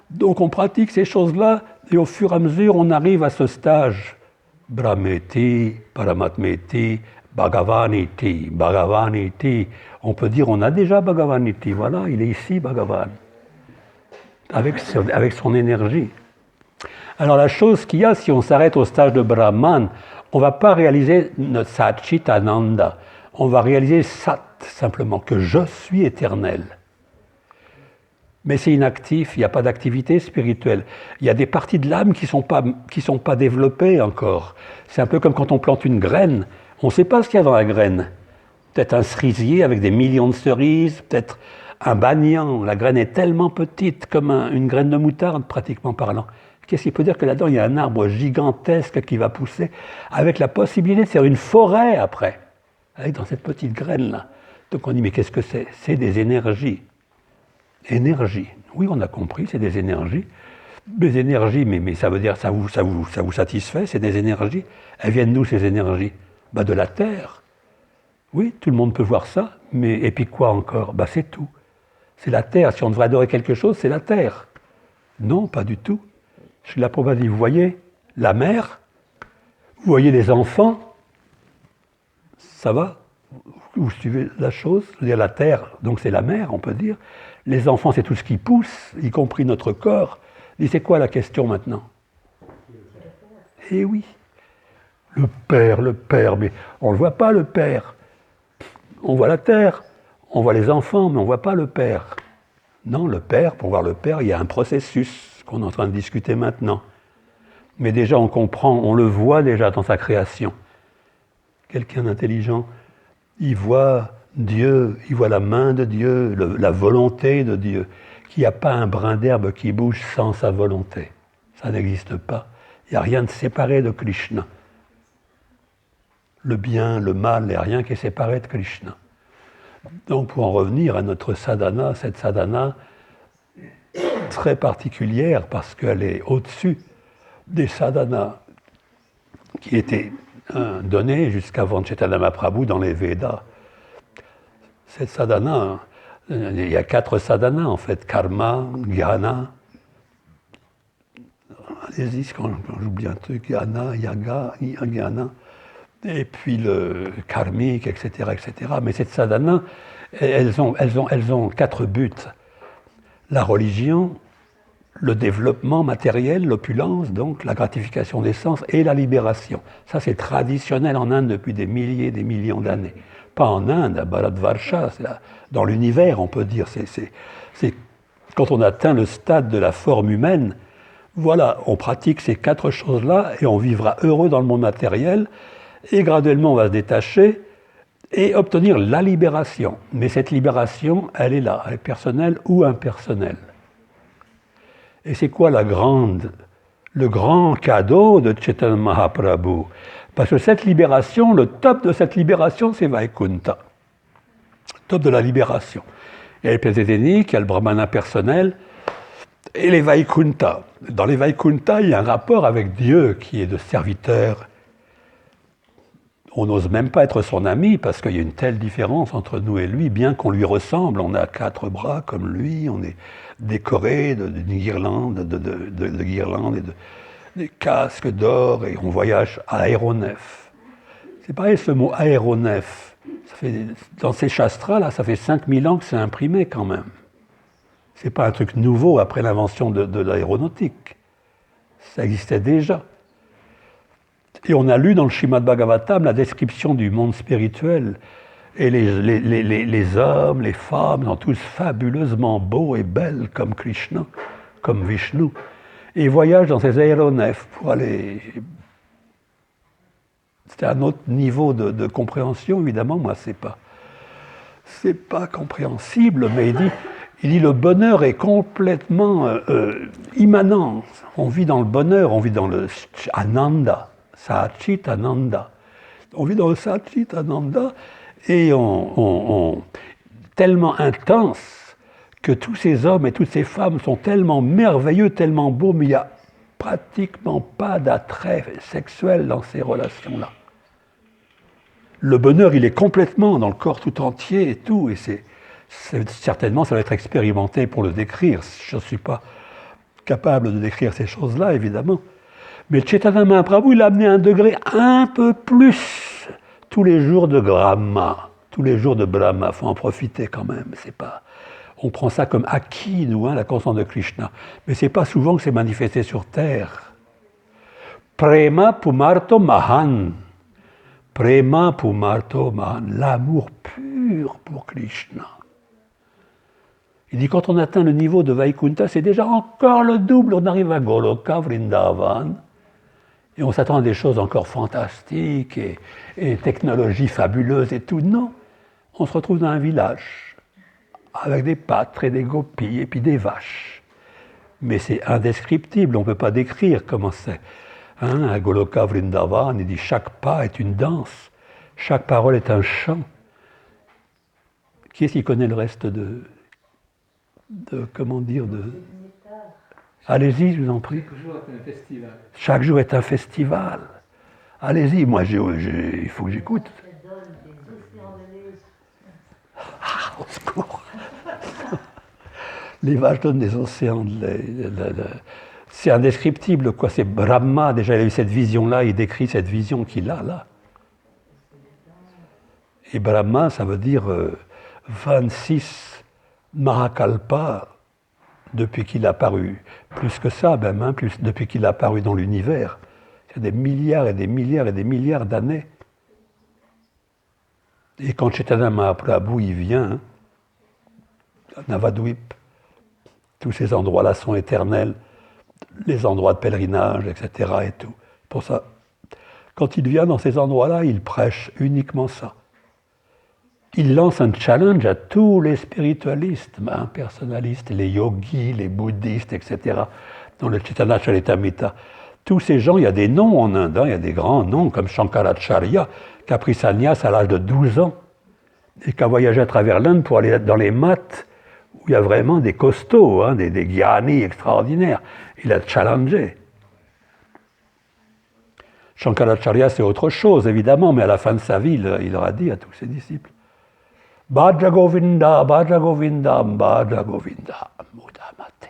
Donc on pratique ces choses-là et au fur et à mesure on arrive à ce stage. Brahmeti, Paramatmeti, Bhagavaniti. On peut dire on a déjà Bhagavaniti, voilà, il est ici Bhagavan. Avec son énergie. Alors la chose qu'il y a, si on s'arrête au stage de Brahman, on ne va pas réaliser notre Satchitananda, on va réaliser Sat, simplement, que je suis éternel. Mais c'est inactif, il n'y a pas d'activité spirituelle. Il y a des parties de l'âme qui ne sont pas développées encore. C'est un peu comme quand on plante une graine, on ne sait pas ce qu'il y a dans la graine. Peut-être un cerisier avec des millions de cerises, peut-être un banyan, la graine est tellement petite comme une graine de moutarde, pratiquement parlant. Qu'est-ce qu'il peut dire que là-dedans, il y a un arbre gigantesque qui va pousser, avec la possibilité de faire une forêt après, avec dans cette petite graine-là. Donc on dit, mais qu'est-ce que c'est? C'est des énergies. Énergie. Oui, on a compris, c'est des énergies. Des énergies, mais ça veut dire, ça vous satisfait, c'est des énergies. Elles viennent d'où ces énergies? De la Terre. Oui, tout le monde peut voir ça, mais et puis quoi encore? C'est tout. C'est la Terre. Si on devrait adorer quelque chose, c'est la Terre. Non, pas du tout. Srila Prabhupada dit, vous voyez la mer, vous voyez les enfants, ça va? Vous suivez la chose? C'est-à-dire la terre, donc c'est la mer, on peut dire. Les enfants, c'est tout ce qui pousse, y compris notre corps. Et c'est quoi la question maintenant? Eh oui, le Père, mais on ne le voit pas le Père. On voit la terre, on voit les enfants, mais on ne voit pas le Père. Non, le Père, pour voir le Père, il y a un processus qu'on est en train de discuter maintenant. Mais déjà, on comprend, on le voit déjà dans sa création. Quelqu'un d'intelligent, il voit Dieu, il voit la main de Dieu, la volonté de Dieu, qu'il n'y a pas un brin d'herbe qui bouge sans sa volonté. Ça n'existe pas. Il n'y a rien de séparé de Krishna. Le bien, le mal, il n'y a rien qui est séparé de Krishna. Donc, pour en revenir à notre sadhana, cette sadhana très particulière parce qu'elle est au-dessus des sadhanas qui étaient donnés jusqu'avant Chaitanya Mahaprabhu dans les Védas. Cette sadhana, il y a 4 sadhanas en fait, karma, jnana, allez-y quand j'oublie un truc, jnana, yaga, jnana, et puis le karmique, etc., etc. Mais cette sadhana, elles ont 4 buts. La religion, le développement matériel, l'opulence, donc la gratification des sens et la libération. Ça, c'est traditionnel en Inde depuis des milliers, des millions d'années. Pas en Inde, à Bharatvarsha, dans l'univers, on peut dire. C'est quand on atteint le stade de la forme humaine, voilà, on pratique ces 4 choses-là et on vivra heureux dans le monde matériel et graduellement on va se détacher et obtenir la libération. Mais cette libération, elle est là, elle est personnelle ou impersonnelle. Et c'est quoi le grand cadeau de Chaitanya Mahaprabhu? Parce que cette libération, le top de cette libération, c'est Vaikuntha. Top de la libération. Il y a les planètes éthéniques, il y a le Brahmana personnel, et les Vaikuntha. Dans les Vaikuntha, il y a un rapport avec Dieu qui est de serviteur. On n'ose même pas être son ami parce qu'il y a une telle différence entre nous et lui, bien qu'on lui ressemble. On a 4 bras comme lui, on est décoré d'une guirlande, de guirlandes et des casques d'or, et on voyage à aéronef. C'est pareil, ce mot aéronef. Dans ces shastras-là, ça fait 5000 ans que c'est imprimé quand même. C'est pas un truc nouveau après l'invention de l'aéronautique. Ça existait déjà. Et on a lu dans le Srimad Bhagavatam la description du monde spirituel. Et les hommes, les femmes sont tous fabuleusement beaux et belles comme Krishna, comme Vishnu. Et ils voyagent dans ces aéronefs pour aller... C'est un autre niveau de compréhension, évidemment. Moi, c'est pas compréhensible, mais il dit le bonheur est complètement immanent. On vit dans le bonheur, on vit dans le ananda. Satchit Ananda. On vit dans le Satchit Ananda et on tellement intense que tous ces hommes et toutes ces femmes sont tellement merveilleux, tellement beaux, mais il n'y a pratiquement pas d'attrait sexuel dans ces relations-là. Le bonheur, il est complètement dans le corps tout entier et tout, et certainement ça va être expérimenté pour le décrire. Je ne suis pas capable de décrire ces choses-là, évidemment. Mais Chaitanya Mahaprabhu, il a amené un degré un peu plus tous les jours de Brahma, tous les jours de Brahma, il faut en profiter quand même. On prend ça comme acquis, nous, la conscience de Krishna. Mais ce n'est pas souvent que c'est manifesté sur terre. Prema Pumarto Mahan. Prema Pumarto Mahan. L'amour pur pour Krishna. Il dit quand on atteint le niveau de Vaikuntha, c'est déjà encore le double. On arrive à Goloka, Vrindavan. Et on s'attend à des choses encore fantastiques et technologies fabuleuses et tout. Non, on se retrouve dans un village, avec des pâtres et des gopis et puis des vaches. Mais c'est indescriptible, on ne peut pas décrire comment c'est. À Goloka Vrindavan, il dit chaque pas est une danse, chaque parole est un chant. Qui est-ce qui connaît le reste de comment dire, Allez-y, je vous en prie. Chaque jour est un festival. Chaque jour est un festival. Allez-y, moi, il faut que j'écoute. Ah, au secours. Les vaches donnent des océans de lait. C'est indescriptible, quoi. C'est Brahma, déjà, il a eu cette vision-là, il décrit cette vision qu'il a, là. Et Brahma, ça veut dire 26 Mahakalpa, depuis qu'il a apparu. Plus que ça, même, depuis qu'il a apparu dans l'univers. Il y a des milliards et des milliards et des milliards d'années. Et quand Chaitanya Mahaprabhu, il vient, Navadvip, tous ces endroits-là sont éternels, les endroits de pèlerinage, etc. et tout. Pour ça, quand il vient dans ces endroits-là, il prêche uniquement ça. Il lance un challenge à tous les spiritualistes, impersonnalistes, les yogis, les bouddhistes, etc. Dans le Chaitanya Charitamrita. Tous ces gens, il y a des noms en Inde, il y a des grands noms comme Shankaracharya, qui a pris sannyas à l'âge de 12 ans et qui a voyagé à travers l'Inde pour aller dans les maths où il y a vraiment des costauds, des gyanis extraordinaires. Il a challengé. Shankaracharya, c'est autre chose, évidemment, mais à la fin de sa vie, il aura dit à tous ses disciples Bhaja Govinda, Bhaja Govinda, Bhaja Govinda, Mudamate.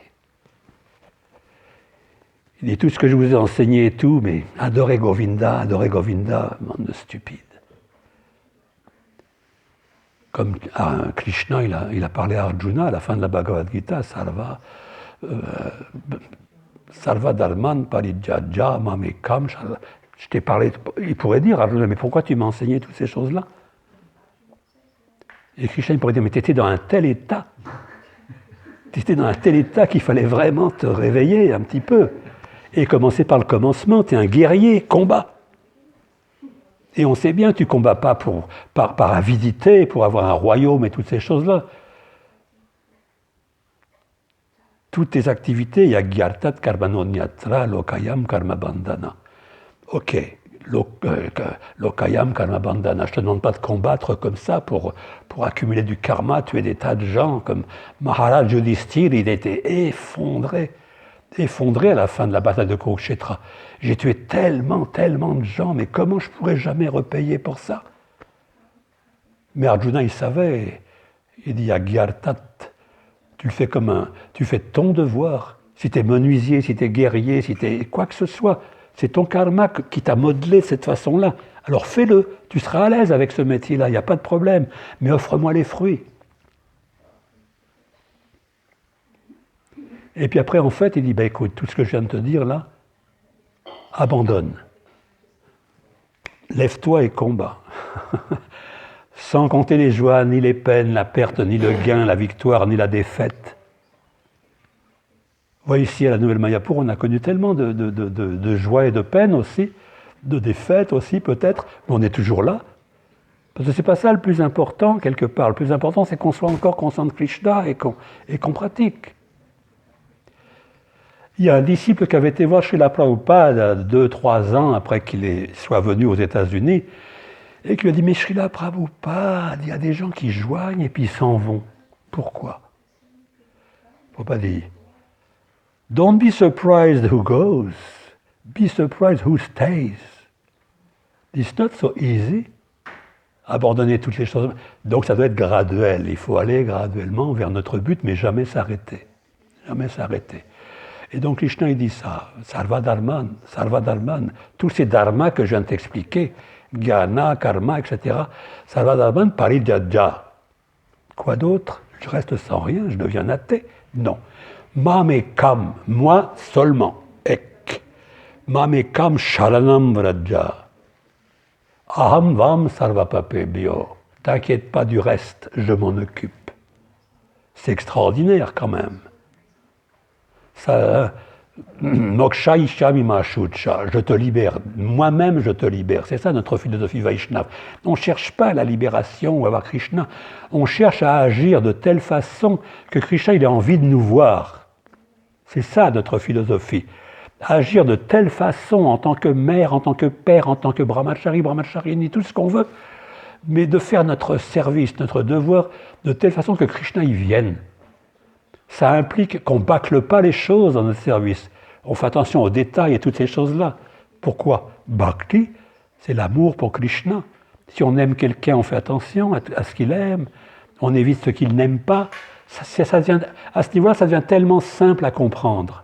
Il dit tout ce que je vous ai enseigné et tout, mais adorez Govinda, bande de stupides. Comme Krishna, il a parlé à Arjuna à la fin de la Bhagavad Gita, Sarva Dharman Parijajya Mamekam. Je t'ai parlé, il pourrait dire Arjuna, mais pourquoi tu m'as enseigné toutes ces choses-là? Et Krishna il pourrait dire, mais tu étais dans un tel état, qu'il fallait vraiment te réveiller un petit peu. Et commencer par le commencement, tu es un guerrier, combat. Et on sait bien, tu ne combats pas par avidité, pour avoir un royaume et toutes ces choses-là. Toutes tes activités, il y a Gyartat Karmanonyatra Lokayam Karma Bandhana. Ok, Lokayam Karma Bandhana. Je ne te demande pas de combattre comme ça pour accumuler du karma, tuer des tas de gens. Comme Maharaj Yudhishthira, il était effondré à la fin de la bataille de Kurukshetra. J'ai tué tellement de gens, mais comment je pourrais jamais repayer pour ça? Mais Arjuna, il savait. Il dit à Gyartat, tu fais ton devoir. Si tu es menuisier, si tu es guerrier, si tu es quoi que ce soit, c'est ton karma qui t'a modelé de cette façon-là. Alors fais-le, tu seras à l'aise avec ce métier-là, il n'y a pas de problème, mais offre-moi les fruits. Et puis après, en fait, il dit, écoute, tout ce que je viens de te dire là, abandonne. Lève-toi et combat. Sans compter les joies, ni les peines, la perte, ni le gain, la victoire, ni la défaite. Vous voyez, ici, à la Nouvelle Mayapur, on a connu tellement de joie et de peine aussi, de défaite aussi peut-être, mais on est toujours là. Parce que c'est pas ça le plus important, quelque part. Le plus important, c'est qu'on soit encore conscient de Krishna et qu'on pratique. Il y a un disciple qui avait été voir Srila Prabhupada 2-3 ans après qu'il soit venu aux États-Unis et qui lui a dit « Mais Srila Prabhupada, il y a des gens qui joignent et puis ils s'en vont. Pourquoi ?» Prabhupada dit « Don't be surprised who goes, be surprised who stays. It's not so easy. » Abandonner toutes les choses. Donc ça doit être graduel. Il faut aller graduellement vers notre but, mais jamais s'arrêter. Jamais s'arrêter. Et donc Krishna il dit ça, Sarva Dharman, tous ces dharmas que je viens de t'expliquer, Jnana, Karma, etc. Sarva Dharman Parijajya. Quoi d'autre? Je reste sans rien, je deviens athée? Non. Mamekam, moi seulement, ek. Mamekam Sharanam Vraja. Aham Vam Sarvapapebhyo. T'inquiète pas du reste, je m'en occupe. C'est extraordinaire quand même. Ça, Moksha Ishamima Shucha, je te libère, moi-même je te libère. C'est ça notre philosophie Vaishnava. On ne cherche pas la libération ou à voir Krishna, on cherche à agir de telle façon que Krishna il ait envie de nous voir. C'est ça notre philosophie. Agir de telle façon en tant que mère, en tant que père, en tant que brahmachari, brahmacharini, tout ce qu'on veut, mais de faire notre service, notre devoir, de telle façon que Krishna y vienne. Ça implique qu'on ne bâcle pas les choses dans notre service. On fait attention aux détails et toutes ces choses-là. Pourquoi? Bhakti, c'est l'amour pour Krishna. Si on aime quelqu'un, on fait attention à ce qu'il aime, on évite ce qu'il n'aime pas. Ça devient, à ce niveau-là, ça devient tellement simple à comprendre.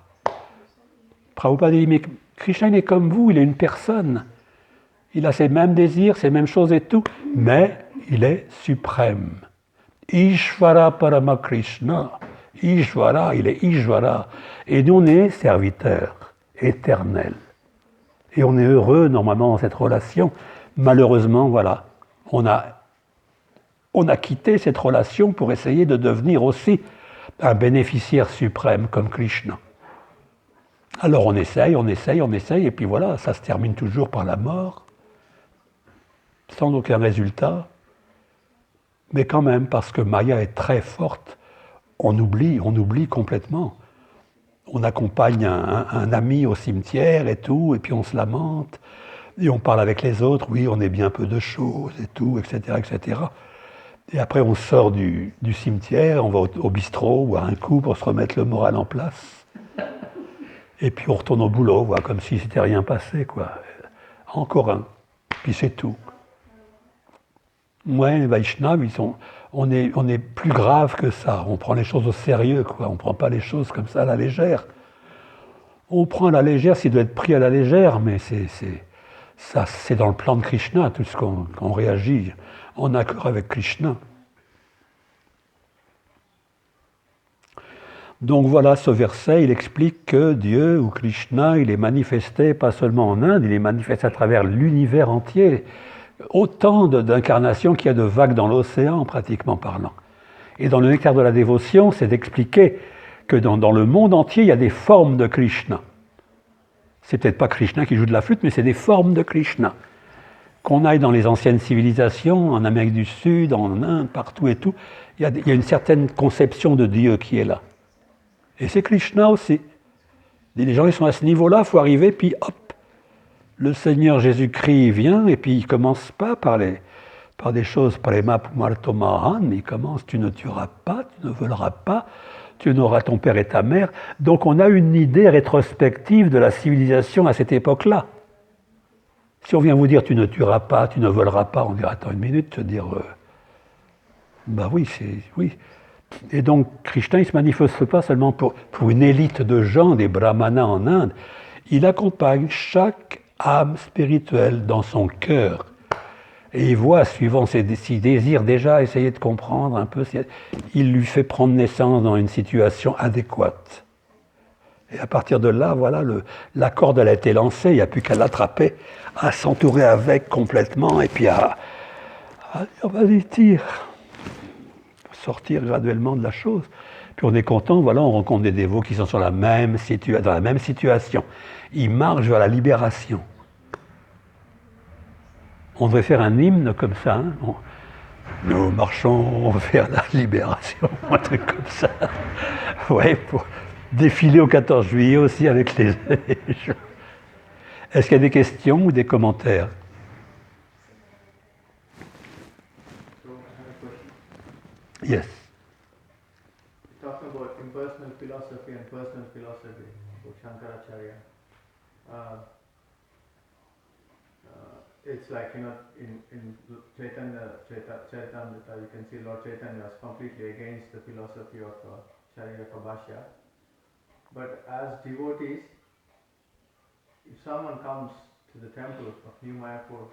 Prabhupada dit, mais Krishna il est comme vous, il est une personne. Il a ses mêmes désirs, ses mêmes choses et tout, mais il est suprême. Ishvara Parama Krishna. Ishvara, il est Ishvara. Et nous, on est serviteurs éternels. Et on est heureux, normalement, dans cette relation. Malheureusement, voilà, on a quitté cette relation pour essayer de devenir aussi un bénéficiaire suprême comme Krishna. Alors on essaye, et puis voilà, ça se termine toujours par la mort, sans aucun résultat. Mais quand même, parce que Maya est très forte, on oublie complètement. On accompagne un ami au cimetière et tout, et puis on se lamente, et on parle avec les autres, oui, on est bien peu de choses et tout, etc., etc. Et après, on sort du cimetière, on va au bistrot ou à un coup pour se remettre le moral en place. Et puis on retourne au boulot, voilà, comme si c'était rien passé, quoi. Encore un, puis c'est tout. Ouais, les Vaishnavas, on est plus grave que ça. On prend les choses au sérieux, quoi. On ne prend pas les choses comme ça à la légère. On prend à la légère s'il doit être pris à la légère, mais c'est dans le plan de Krishna, tout ce qu'on réagit en accord avec Krishna. Donc voilà, ce verset, il explique que Dieu ou Krishna, il est manifesté pas seulement en Inde, il est manifesté à travers l'univers entier. Autant d'incarnations qu'il y a de vagues dans l'océan, pratiquement parlant. Et dans le nectar de la dévotion, c'est d'expliquer que dans le monde entier, il y a des formes de Krishna. C'est peut-être pas Krishna qui joue de la flûte, mais c'est des formes de Krishna. Qu'on aille dans les anciennes civilisations, en Amérique du Sud, en Inde, partout et tout, il y a une certaine conception de Dieu qui est là. Et c'est Krishna aussi. Les gens, ils sont à ce niveau-là, il faut arriver, puis hop, le Seigneur Jésus-Christ vient, et puis il ne commence pas par des choses, par les Mapumartomahan, mais il commence, tu ne tueras pas, tu ne voleras pas, tu n'auras ton père et ta mère. Donc on a une idée rétrospective de la civilisation à cette époque-là. Si on vient vous dire, tu ne tueras pas, tu ne voleras pas, on dira, attends une minute, dire, bah oui, oui. Et donc, Krishna, il ne se manifeste pas seulement pour une élite de gens, des brahmanas en Inde, il accompagne chaque âme spirituelle dans son cœur. Et il voit, suivant ses désirs, déjà essayer de comprendre un peu, il lui fait prendre naissance dans une situation adéquate. Et à partir de là, voilà, la corde elle a été lancée, il n'y a plus qu'à l'attraper, à s'entourer avec complètement, et puis à dire, vas-y, tire. Sortir graduellement de la chose. Puis on est content, voilà, on rencontre des dévots qui sont dans la même situation. Ils marchent vers la libération. On devrait faire un hymne comme ça. Hein. Nous marchons vers la libération, un truc comme ça. Ouais, pour défiler au 14 juillet aussi avec les... Est-ce qu'il y a des questions ou des commentaires? Yes. You're talking about impersonal philosophy and personal philosophy, about Shankaracharya. It's like, in Chaitamrita, you can see Lord Chaitanya is completely against the philosophy of Shariraka Bhashya. But as devotees, if someone comes to the temple of New Mayapur,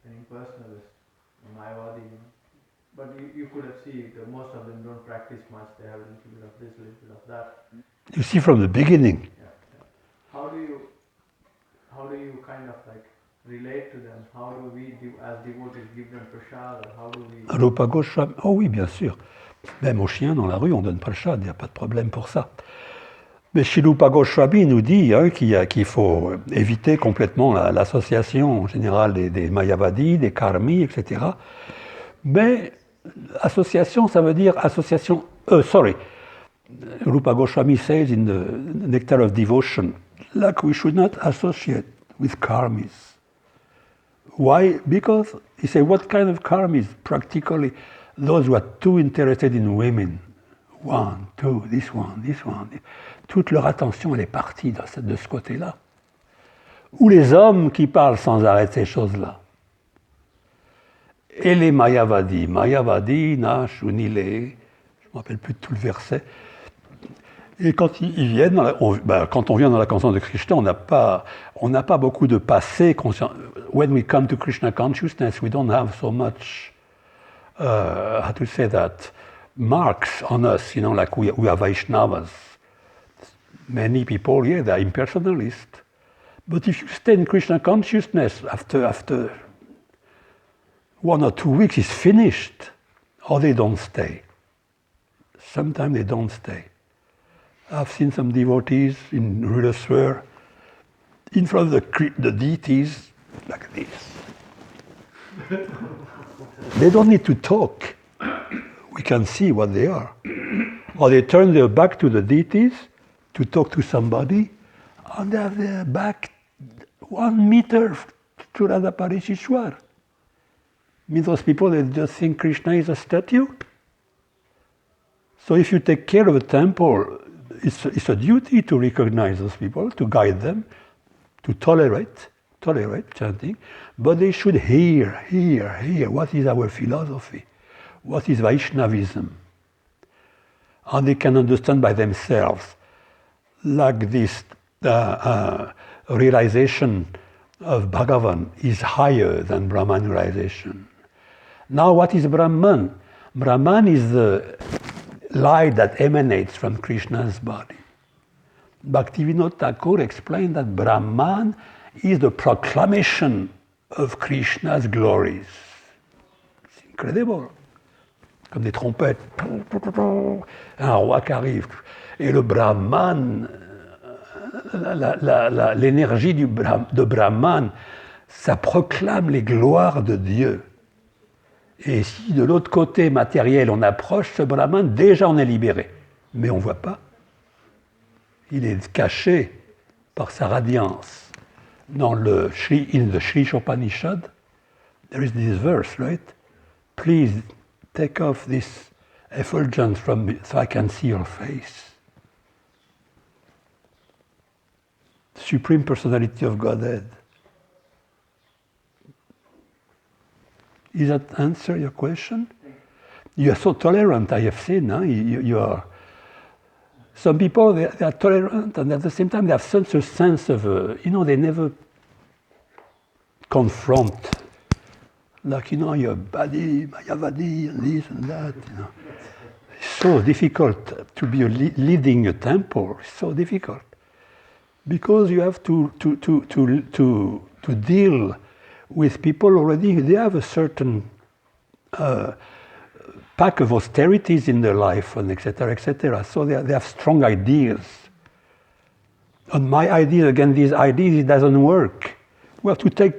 an impersonalist, a Mayavadi, but you could have seen that most of them don't practice much. They have a little bit of this, a little bit of that. You see from the beginning. Yeah. How do you kind of like relate to them? How do we, as devotees, give them prasad? Or how do we... Rupa Goswami, oh oui, bien sûr. Même aux chiens dans la rue, on donne prasad, il n'y a pas de problème pour ça. Mais Shilupa Goswami nous dit qu'il faut éviter complètement l'association générale des Mayavadis, des Karmis, etc. Mais association, ça veut dire association. Rupa Goswami says in the Nectar of Devotion, like we should not associate with Karmis. Why? Because he said, what kind of karmis? Practically, those who are too interested in women. One, two, this one, this one. Toute leur attention, elle est partie de ce côté-là. Ou les hommes qui parlent sans arrêt de ces choses-là. Et les Mayavadis, Nash, Unile, je ne me rappelle plus de tout le verset. Et quand ils viennent, quand on vient dans la conscience de Krishna, on n'a pas beaucoup de passé conscient. When we come to Krishna consciousness, we don't have so much, how to say that, marks on us, like we are Vaishnavas. Many people, they are impersonalists. But if you stay in Krishna consciousness, after 1 or 2 weeks, it's finished. Or they don't stay. Sometimes they don't stay. I've seen some devotees in Rudaswar in front of the deities like this. They don't need to talk. We can see what they are. Or they turn their back to the deities to talk to somebody, and they have their back 1 meter to Radha Parishishwar. Means those people, they just think Krishna is a statue. So if you take care of a temple, it's a duty to recognize those people, to guide them, to tolerate chanting, but they should hear what is our philosophy, what is Vaishnavism. And they can understand by themselves, like this realization of Bhagavan is higher than Brahman realization. Now what is Brahman? Brahman is the light that emanates from Krishna's body. Bhaktivinoda Thakur explained that Brahman is the proclamation of Krishna's glories. C'est incredible. Comme des trompettes. Un roi qui arrive. Et le Brahman, l'énergie de Brahman, ça proclame les gloires de Dieu. Et si de l'autre côté matériel on approche ce Brahman, déjà on est libéré. Mais on ne voit pas. Il est caché par sa radiance. Dans in the Sri Upanishad, there is this verse, right? Please take off this effulgence from me so I can see your face. Supreme Personality of Godhead. Does that answer your question? You are so tolerant, I have seen. You are. Some people, they are tolerant, and at the same time, they have such a sense of, they never confront. Like, you're Badi, Mayavadi, and this and that. It's so difficult to be leading a temple. It's so difficult. Because you have to deal with people already, they have a certain pack of austerities in their life, and etc., etc. So they have strong ideas. And my idea, again, these ideas, it doesn't work. We have to take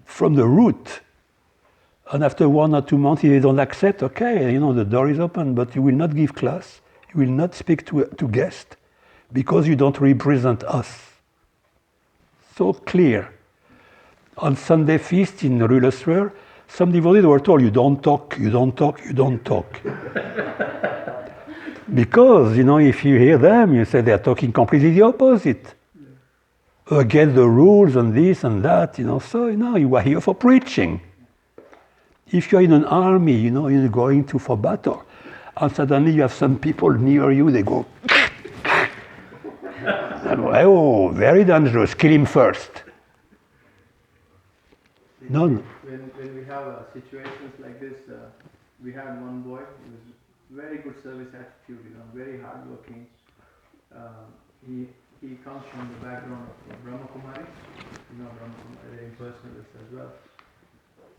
from the root. And after 1 or 2 months, if they don't accept, okay, the door is open, but you will not give class, you will not speak to guests, because you don't represent us. So clear. On Sunday feast in Rulesware, some devotees were told, you don't talk. Because, if you hear them, you say they're talking completely the opposite. Against the rules and this and that, so, you are here for preaching. If you're in an army, you're going for battle, and suddenly you have some people near you, they go, and, very dangerous, kill him first. No. When we have situations like this, we had one boy who was very good service attitude, very hardworking. He comes from the background of Brahma Kumari, Brahma Kumari, they're impersonalists as well.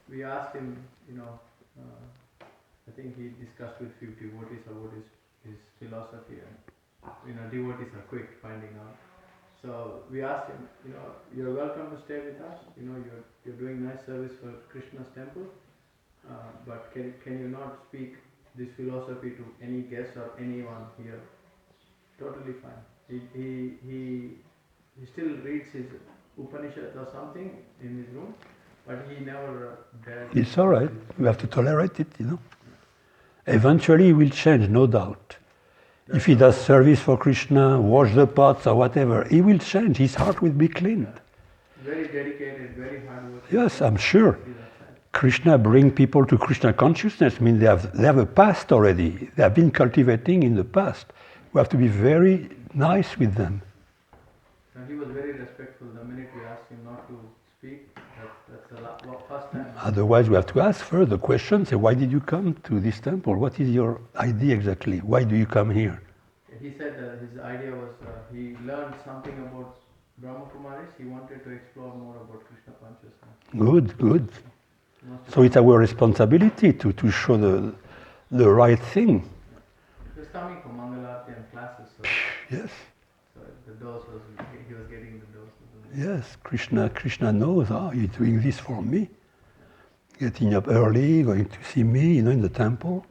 We asked him, I think he discussed with few devotees about his philosophy, and devotees are quick finding out. So we asked him, you're welcome to stay with us. You're doing nice service for Krishna's temple, but can you not speak this philosophy to any guest or anyone here? Totally fine. He still reads his Upanishad or something in his room, but he never dared. It's all right. We have to tolerate it, Eventually he will change, no doubt. If he does service for Krishna, wash the pots or whatever, he will change. His heart will be cleaned. Very dedicated, very hardworking. Yes, I'm sure. Krishna bring people to Krishna consciousness. I mean, they have a past already. They have been cultivating in the past. We have to be very nice with them. And he was very respectful. The minute we asked him not to speak, that's the first time. Otherwise, we have to ask further questions. Say, why did you come to this temple? What is your idea exactly? Why do you come here? He said that his idea was he learned something about Brahma Kumaris. He wanted to explore more about Krishna consciousness. Good. So it's our responsibility to show the right thing. He was coming for Mangalarti and classes. So yes. So he was getting the dose. Yes, Krishna knows, you're doing this for me. Getting up early, going to see me, in the temple.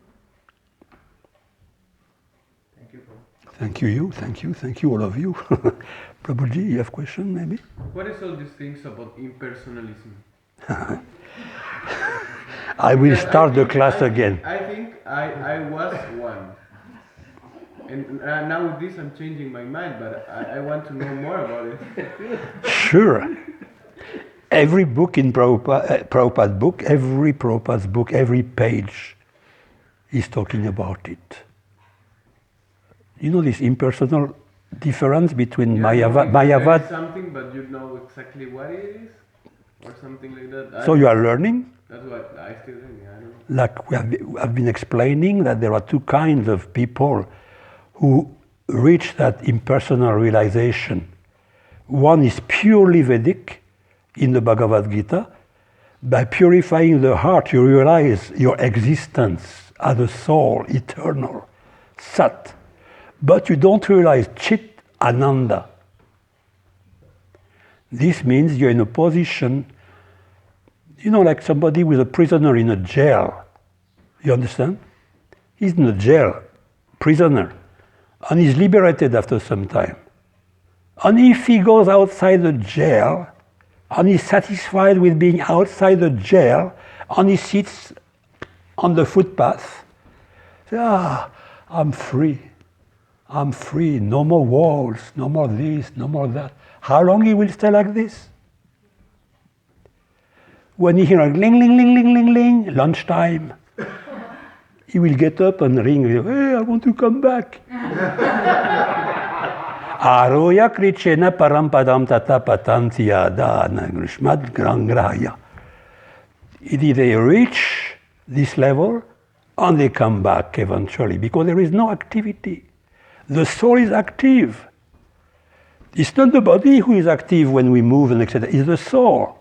Thank you, Prabhu. Thank you, all of you. Prabhuji, you have question maybe? What is all these things about impersonalism? I will start the class again. I think I was one. And now with this I'm changing my mind, but I want to know more about it. Sure. Every book in Prabhupada's book, every page is talking about it. This impersonal difference between Mayavad. Something, but you know exactly what it is, or something like that. So you are learning? That's what I still think. I don't know. Like we have been explaining that there are two kinds of people who reach that impersonal realization. One is purely Vedic in the Bhagavad Gita. By purifying the heart, you realize your existence as a soul, eternal, Sat. But you don't realize Chit Ananda. This means you're in a position, like somebody with a prisoner in a jail. You understand? He's in a jail, prisoner, and he's liberated after some time. And if he goes outside the jail, and he's satisfied with being outside the jail, and he sits on the footpath, I'm free, no more walls, no more this, no more that. How long he will stay like this? When he hears a ling, ling, ling, ling, ling, ling, lunchtime, he will get up and ring, hey, I want to come back. Aroya krichena parampadam tata patantiyada grishmad grangraya. They reach this level and they come back eventually because there is no activity. The soul is active. It's not the body who is active when we move and etc. It's the soul.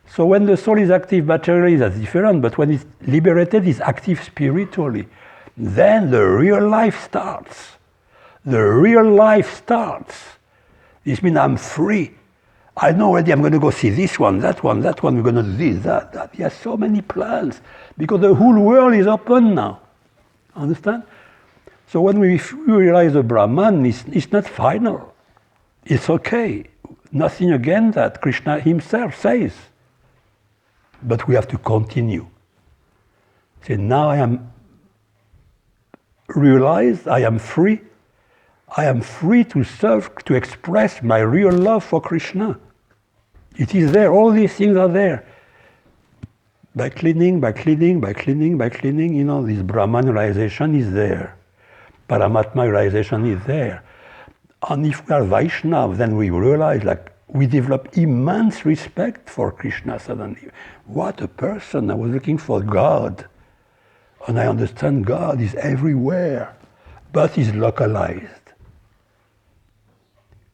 So when the soul is active materially, that's different, but when it's liberated, it's active spiritually. Then the real life starts. This means I'm free. I know already I'm going to go see this one, that one, we're going to do this, that. He has so many plans because the whole world is open now. Understand? So when we realize the Brahman, it's not final. It's okay. Nothing against that, Krishna himself says. But we have to continue. Say, now I am realized, I am free. I am free to serve, to express my real love for Krishna. It is there, all these things are there. By cleaning, this Brahman realization is there. Paramatma realization is there. And if we are Vaishnava, then we realize we develop immense respect for Krishna suddenly. What a person, I was looking for God. And I understand God is everywhere, but he's localized.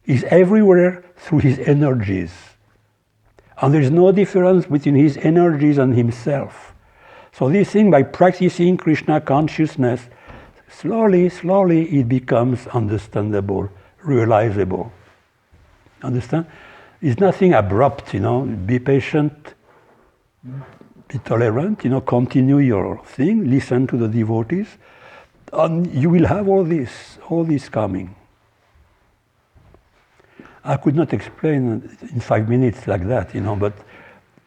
He's everywhere through his energies. And there's no difference between his energies and himself. So this thing, by practicing Krishna consciousness, slowly, slowly it becomes understandable, realizable. Understand? It's nothing abrupt, be patient, be tolerant, continue your thing, listen to the devotees, and you will have all this coming. I could not explain in 5 minutes like that, but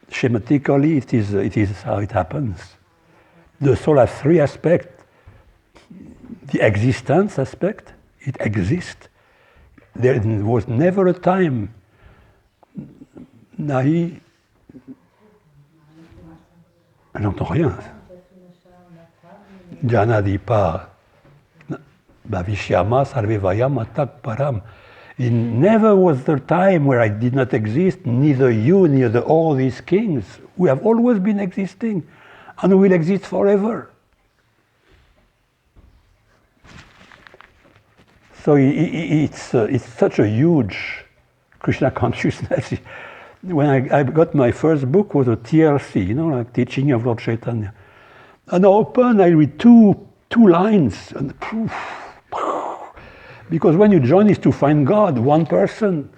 schematically it is how it happens. The soul has 3 aspects. The existence aspect, it exists. There was never a time. Nahi. J'entends rien. Janadipa. Bhavishyama sarvevayam atak param. It never was the time where I did not exist, neither you, neither all these kings. We have always been existing, and we will exist forever. So it's such a huge Krishna consciousness. When I got my first book was a TLC, like Teaching of Lord Chaitanya. And I open, I read two lines, and because when you join is to find God, one person,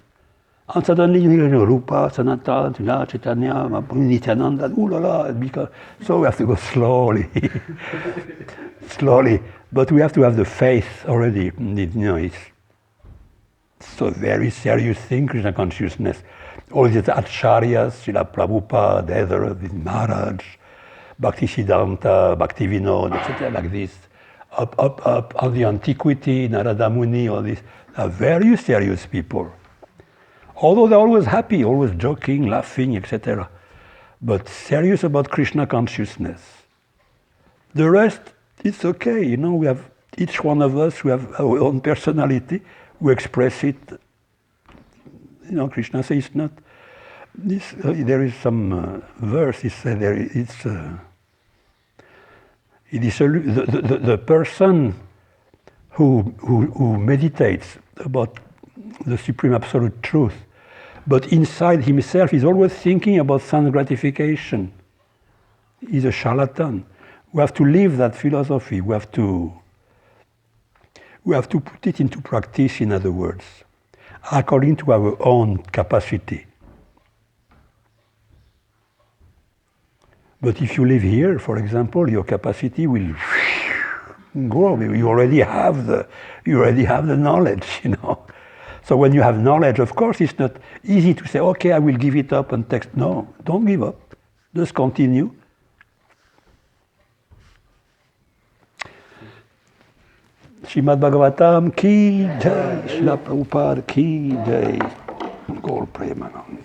and suddenly you hear Rupa, Sanatana, Chaitanya, Nityananda, ooh la la, because, so we have to go slowly, slowly. But we have to have the faith already. It's a very serious thing, Krishna consciousness. All these acharyas, Srila Prabhupada, Edhara, Maharaj, Bhaktisiddhanta, Bhaktivinoda, etc., like this. Up, on the antiquity, Narada Muni, all these are very serious people. Although they're always happy, always joking, laughing, etc. But serious about Krishna consciousness. The rest, it's okay, we have, each one of us, we have our own personality, we express it. Krishna says it's not, there is some verse, it says it is the person who meditates about the supreme absolute truth, but inside himself is always thinking about sense gratification. He's a charlatan. We have to live that philosophy. We have to put it into practice, in other words, according to our own capacity. But if you live here, for example, your capacity will grow. You already have the knowledge, So when you have knowledge, of course, it's not easy to say, okay, I will give it up and text. No, don't give up. Just continue. Srimad Bhagavatam ki jai, Srila Prabhupada ki jai, Gaur Premanand.